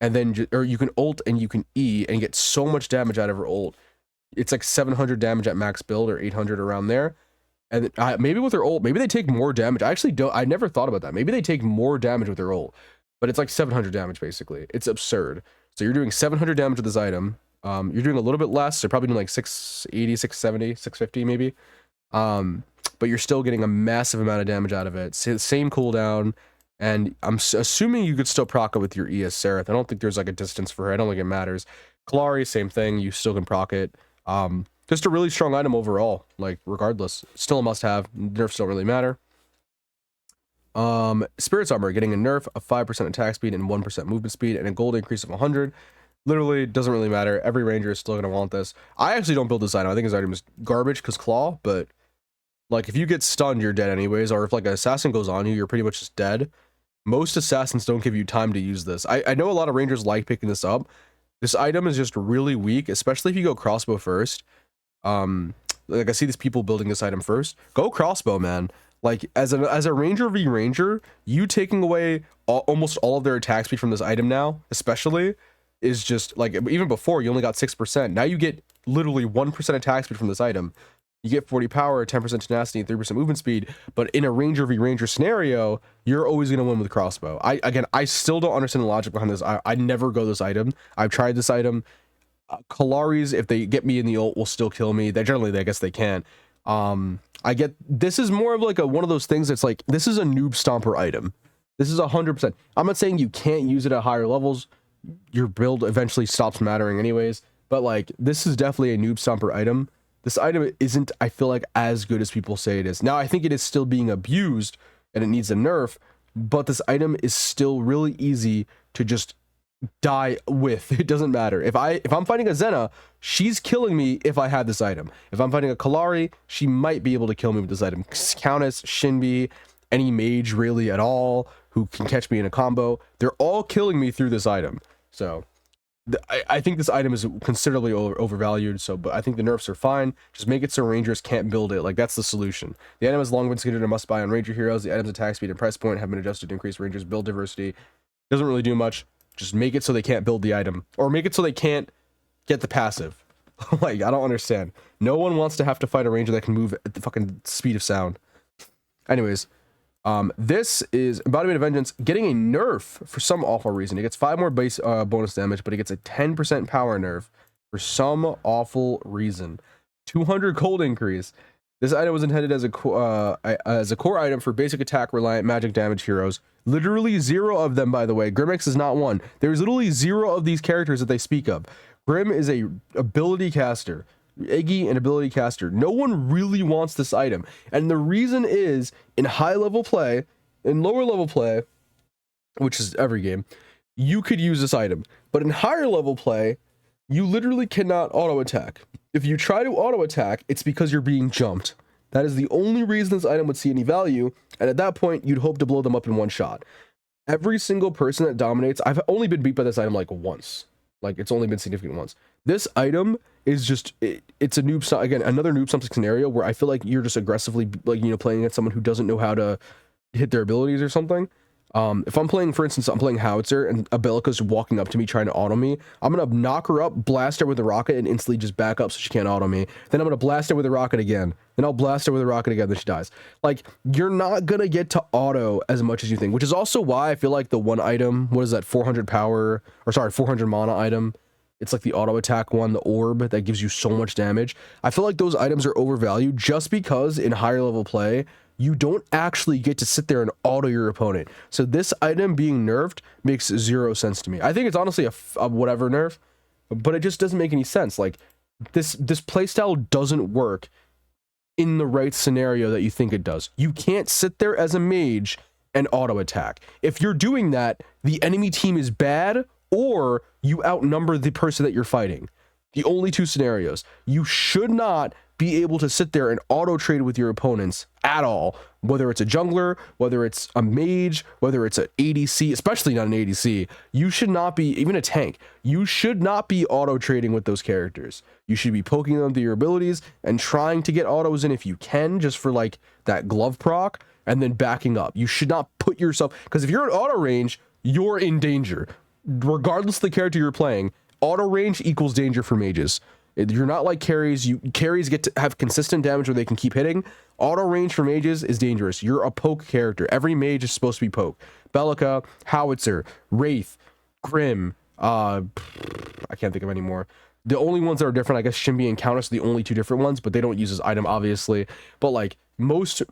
Speaker 1: and then, or you can ult and you can E and get so much damage out of her ult. It's like 700 damage at max build, or 800 around there. And maybe with their ult, maybe they take more damage. I actually don't, I never thought about that. Maybe they take more damage with their ult, but it's like 700 damage basically. It's absurd. So you're doing 700 damage with this item. You're doing a little bit less. They're probably doing like 680, 670, 650 maybe. But you're still getting a massive amount of damage out of it. Same cooldown. And I'm assuming you could still proc it with your E as Sereth. I don't think there's like a distance for her. I don't think it matters. Kalari, same thing. You still can proc it. Just a really strong item overall, like, regardless. Still a must-have. Nerfs don't really matter. Spirit's Armor, getting a nerf of 5% attack speed and 1% movement speed, and a gold increase of 100. Literally, doesn't really matter. Every ranger is still going to want this. I actually don't build this item. I think this item is garbage, because Claw, but, like, if you get stunned, you're dead anyways, or if, like, an assassin goes on you, you're pretty much just dead. Most assassins don't give you time to use this. I know a lot of rangers like picking this up. This item is just really weak, especially if you go Crossbow first. Like, I see these people building this item first. Go Crossbow, man. Like, as a ranger v ranger, you taking away almost all of their attack speed from this item now, especially, is just, like, even before, you only got 6%. Now you get literally 1% attack speed from this item. You get 40 power, 10% tenacity, and 3% movement speed, but in a ranger v ranger scenario, you're always going to win with Crossbow. I still don't understand the logic behind this. I never go this item. I've tried this item. Kalari's, if they get me in the ult, will still kill me. They generally, I guess they can. I get, this is more of like one of those things that's like, this is a noob stomper item. This is 100%. I'm not saying you can't use it at higher levels. Your build eventually stops mattering anyways, but like, this is definitely a noob stomper item. This item isn't, I feel like, as good as people say it is. Now, I think it is still being abused and it needs a nerf, but this item is still really easy to just die with. It doesn't matter. If I'm fighting a Xena, she's killing me if I had this item. If I'm fighting a Kaliri, she might be able to kill me with this item. Countess, Shinbi, any mage really at all who can catch me in a combo, they're all killing me through this item. So I think this item is considerably overvalued, but I think the nerfs are fine. Just make it so rangers can't build it. Like, that's the solution. The item has long been considered a must-buy on ranger heroes. The item's attack speed and price point have been adjusted to increase rangers' build diversity. Doesn't really do much. Just make it so they can't build the item. Or make it so they can't get the passive. Like, I don't understand. No one wants to have to fight a ranger that can move at the fucking speed of sound. Anyways, this is Embodiment of Vengeance getting a nerf for some awful reason. It gets 5 more base bonus damage, but it gets a 10% power nerf for some awful reason. 200 cold increase. This item was intended as a core item for basic attack reliant magic damage heroes. Literally 0 of them, by the way. Grimix is not one. There's literally 0 of these characters that they speak of. Grim is a ability caster. Iggy, an ability caster. No one really wants this item. And the reason is, in high level play, in lower level play, which is every game, you could use this item. But in higher level play, you literally cannot auto attack. If you try to auto attack, it's because you're being jumped. That is the only reason this item would see any value, and at that point, you'd hope to blow them up in one shot. Every single person that dominates, I've only been beat by this item like once. Like, it's only been significant once. This item is just, it's a noob, again, another noob something scenario where I feel like you're just aggressively, like, you know, playing against someone who doesn't know how to hit their abilities or something. If I'm playing, for instance, I'm playing Howitzer and Abelica's walking up to me trying to auto me, I'm gonna knock her up, blast her with a rocket, and instantly just back up so she can't auto me. Then I'm gonna blast her with a rocket again. Then I'll blast her with a rocket again, then she dies. Like, you're not gonna get to auto as much as you think, which is also why I feel like the one item, what is that, 400 power, or sorry, 400 mana item, it's like the auto attack one, the orb that gives you so much damage. I feel like those items are overvalued just because in higher level play, you don't actually get to sit there and auto your opponent. So this item being nerfed makes 0 sense to me. I think it's honestly a whatever nerf, but it just doesn't make any sense. Like, this playstyle doesn't work in the right scenario that you think it does. You can't sit there as a mage and auto attack. If you're doing that, the enemy team is bad or you outnumber the person that you're fighting. The only 2 scenarios. You should not be able to sit there and auto trade with your opponents at all, whether it's a jungler, whether it's a mage, whether it's an ADC, especially not an ADC. You should not be, even a tank, you should not be auto trading with those characters. You should be poking them through your abilities and trying to get autos in if you can, just for like that glove proc, and then backing up. You should not put yourself, because if you're in auto range, you're in danger. Regardless of the character you're playing, auto range equals danger for mages. You're not like carries. Carries get to have consistent damage where they can keep hitting. Auto range for mages is dangerous. You're a poke character. Every mage is supposed to be poke. Belica, Howitzer, Wraith, Grim. I can't think of any more. The only ones that are different, I guess, Shinbi and Countess are the only 2 different ones, but they don't use this item, obviously. But like, most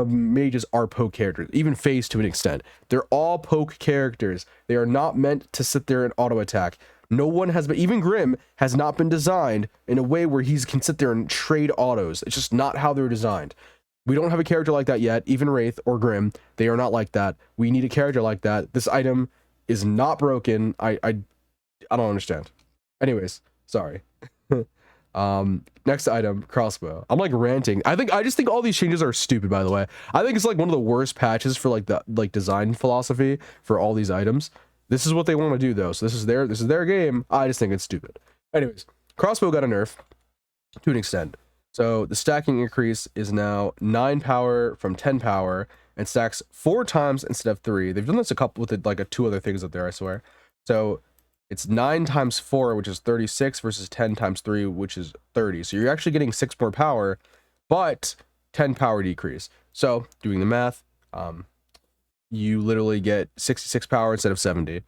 Speaker 1: mages are poke characters, even Phase to an extent. They're all poke characters. They are not meant to sit there and auto attack. No one has been, even Grim has not been designed in a way where he can sit there and trade autos. It's just not how they're designed. We don't have a character like that yet, even Wraith or Grim. They are not like that. We need a character like that. This item is not broken. I don't understand. Anyways, sorry. Next item, Crossbow. I'm like ranting. I just think all these changes are stupid, by the way. I think it's like one of the worst patches for like the design philosophy for all these items. This is what they want to do, though. So this is their game. I just think it's stupid. Anyways, Crossbow got a nerf to an extent. So the stacking increase is now 9 power from 10 power and stacks 4 times instead of 3. They've done this a couple with it, like 2 other things up there, I swear. So it's 9 times 4, which is 36, versus 10 times 3, which is 30. So you're actually getting 6 more power, but 10 power decrease. So doing the math, you literally get 66 power instead of 70.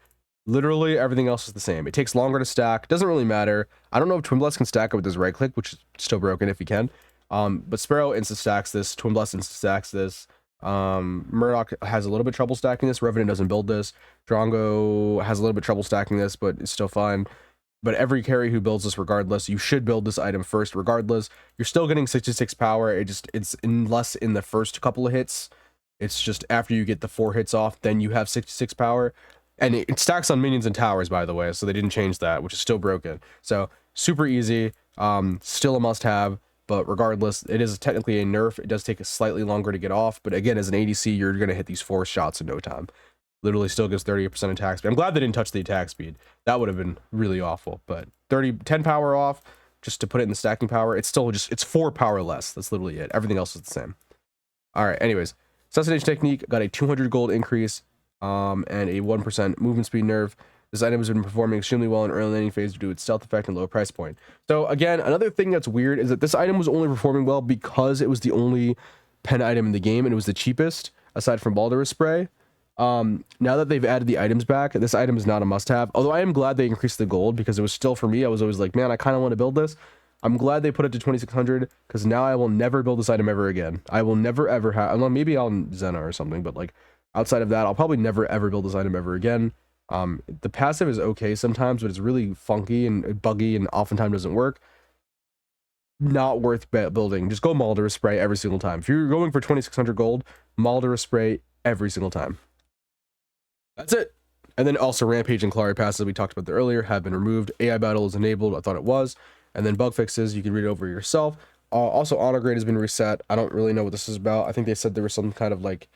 Speaker 1: Literally everything else is the same. It takes longer to stack. Doesn't really matter. I don't know if Twin Blast can stack it with his right click, which is still broken if he can. But Sparrow insta stacks this. Twin Blast insta stacks this. Murdoch has a little bit trouble stacking this. Revenant doesn't build this. Drongo has a little bit trouble stacking this, but it's still fine. But every carry who builds this regardless, you should build this item first regardless. You're still getting 66 power. It's less in the first couple of hits. It's just after you get the 4 hits off, then you have 66 power. And it stacks on minions and towers, by the way, so they didn't change that, which is still broken. So super easy, still a must-have, but regardless, it is technically a nerf. It does take slightly longer to get off, but again, as an ADC, you're going to hit these 4 shots in no time. Literally still gives 30% attack speed. I'm glad they didn't touch the attack speed. That would have been really awful, but 10 power off, just to put it in the stacking power, it's still just, it's 4 power less. That's literally it. Everything else is the same. All right, anyways, Assassination Technique got a 200 gold increase, and a 1% movement speed nerf. This item has been performing extremely well in early laning phase due to its stealth effect and low price point. So again, another thing that's weird is that this item was only performing well because it was the only pen item in the game and it was the cheapest aside from Baldur's Spray. Now that they've added the items back, this item is not a must-have. Although I am glad they increased the gold because it was still, for me, I was always like, man, I kind of want to build this. I'm glad they put it to 2600 because now I will never build this item ever again. I will never ever have, well, maybe on Zena or something, but like outside of that, I'll probably never ever build this item ever again. The passive is okay sometimes, but it's really funky and buggy and oftentimes doesn't work. Not worth building. Just go Baldur's Spray every single time. If you're going for 2600 gold, Baldur's Spray every single time. That's it. And then also Rampage and Kaliri passes we talked about earlier have been removed. AI battle is enabled. I thought it was. And then bug fixes, you can read it over yourself. Also, honor grade has been reset. I don't really know what this is about. I think they said there was some kind of like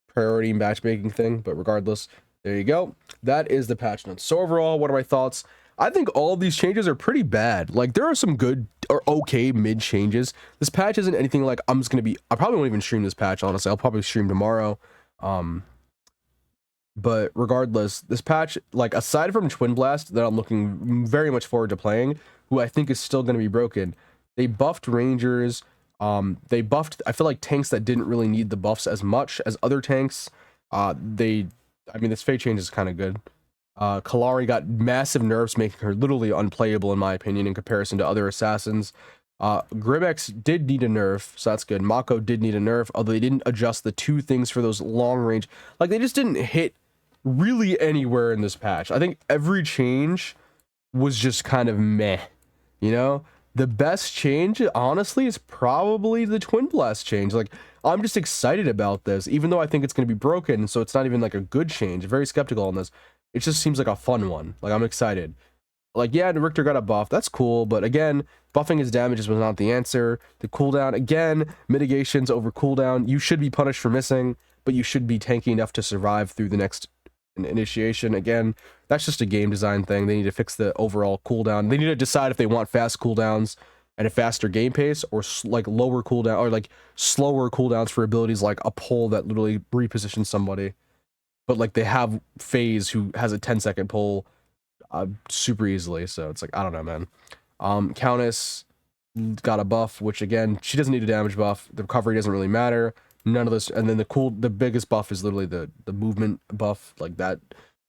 Speaker 1: priority matchmaking thing, but regardless, there you go. That is the patch notes. So overall, what are my thoughts? I think all of these changes are pretty bad. Like there are some good or okay mid changes. This patch isn't anything like I probably won't even stream this patch, honestly. I'll probably stream tomorrow. But regardless, this patch, like aside from Twin Blast that I'm looking very much forward to playing, who I think is still going to be broken, they buffed Rangers. They buffed, I feel like, tanks that didn't really need the buffs as much as other tanks. I mean, this fate change is kind of good. Kaliri got massive nerfs, making her literally unplayable, in my opinion, in comparison to other assassins. Grimex did need a nerf, so that's good. Mako did need a nerf, although they didn't adjust the 2 things for those long range. Like, they just didn't hit really anywhere in this patch. I think every change was just kind of meh, you know? The best change, honestly, is probably the Twin Blast change. Like, I'm just excited about this, even though I think it's going to be broken, so it's not even like a good change. Very skeptical on this. It just seems like a fun one. Like, I'm excited. Like, yeah, Richter got a buff. That's cool, but again, buffing his damages was not the answer. The cooldown, again, mitigations over cooldown. You should be punished for missing, but you should be tanky enough to survive through the next initiation. Again, that's just a game design thing. They need to fix the overall cooldown. They need to decide if they want fast cooldowns and a faster game pace, or like lower cooldown, or like slower cooldowns for abilities like a pull that literally repositions somebody. But like they have Phase who has a 10-second pull super easily, so it's like, I don't know, man. Countess got a buff, which again, she doesn't need a damage buff. The recovery doesn't really matter. None of this, and then the biggest buff is literally the movement buff, like that.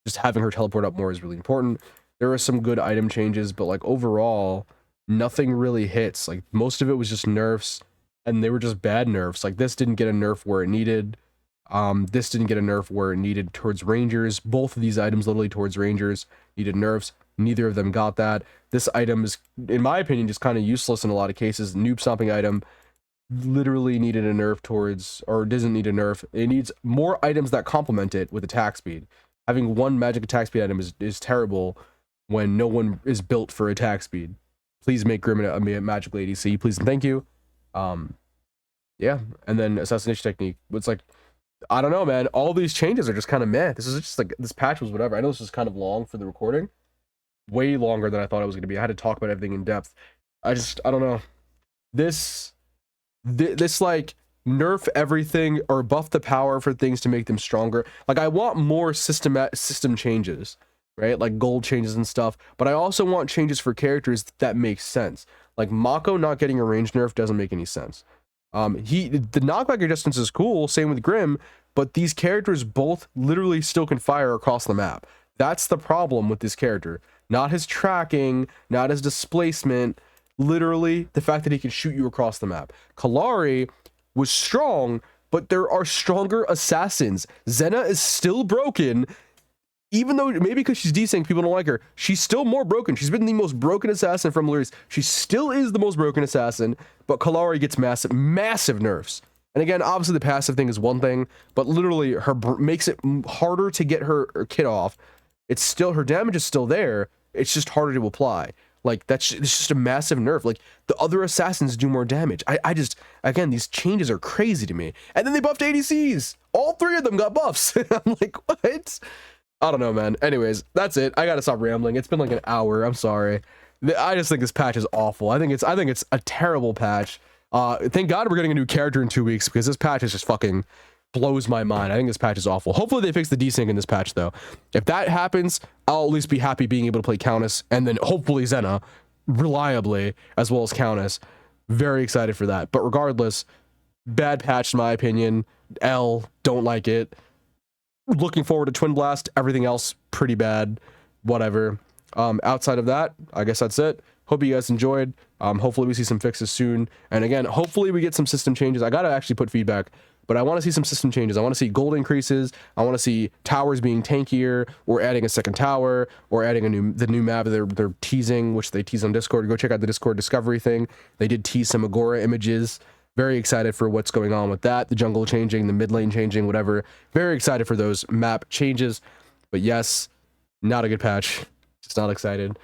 Speaker 1: Just having her teleport up more is really important. There are some good item changes, but like overall, nothing really hits. Like most of it was just nerfs, and they were just bad nerfs. Like this didn't get a nerf where it needed. This didn't get a nerf where it needed towards Rangers. Both of these items, literally towards Rangers, needed nerfs. Neither of them got that. This item is, in my opinion, just kind of useless in a lot of cases. Noob stomping item literally needed a nerf towards, or doesn't need a nerf. It needs more items that complement it with attack speed. Having one magic attack speed item is terrible when no one is built for attack speed. Please make Grim a magical ADC, please and thank you. Yeah, and then Assassination Technique. It's like, I don't know, man. All these changes are just kind of meh. This is just like, this patch was whatever. I know this was kind of long for the recording. Way longer than I thought it was going to be. I had to talk about everything in depth. I don't know. This like nerf everything or buff the power for things to make them stronger. Like I want more system changes, right? Like gold changes and stuff, but I also want changes for characters that make sense. Like Mako not getting a range nerf doesn't make any sense. The knockback distance is cool, same with Grim, but these characters both literally still can fire across the map. That's the problem with this character. Not his tracking, not his displacement, literally the fact that he can shoot you across the map. Kaliri was strong, but there are stronger assassins. Zena is still broken, even though maybe because she's desync, people don't like her. She's still more broken. She's been the most broken assassin from Lyris. She still is the most broken assassin, but Kaliri gets massive nerfs. And again, obviously the passive thing is one thing, but literally makes it harder to get her kit off. It's still, her damage is still there. It's just harder to apply. Like, it's just a massive nerf. Like, the other assassins do more damage. I just, again, these changes are crazy to me. And then they buffed ADCs. All 3 of them got buffs. I'm like, what? I don't know, man. Anyways, that's it. I gotta stop rambling. It's been like an hour. I'm sorry. I just think this patch is awful. I think it's a terrible patch. Thank God we're getting a new character in 2 weeks, because this patch is just fucking blows my mind. I think this patch is awful. Hopefully they fix the desync in this patch, though. If that happens, I'll at least be happy being able to play Countess, and then hopefully Xena reliably, as well as Countess. Very excited for that. But regardless, bad patch in my opinion. Don't like it. Looking forward to Twin Blast. Everything else pretty bad. Whatever. Outside of that, I guess that's it. Hope you guys enjoyed. Hopefully we see some fixes soon. And again, hopefully we get some system changes. I gotta actually put feedback, but I want to see some system changes. I want to see gold increases. I want to see towers being tankier, or adding a second tower, or adding the new map they're teasing, which they tease on Discord. Go check out the Discord discovery thing. They did tease some Agora images. Very excited for what's going on with that. The jungle changing, the mid lane changing, whatever. Very excited for those map changes. But yes, not a good patch. Just not excited.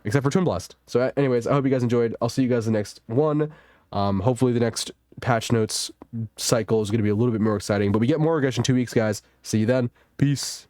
Speaker 1: Except for Twin Blast. So anyways, I hope you guys enjoyed. I'll see you guys in the next one. Hopefully the next patch notes cycle is going to be a little bit more exciting, but we get more aggression in 2 weeks, guys. See you then. Peace.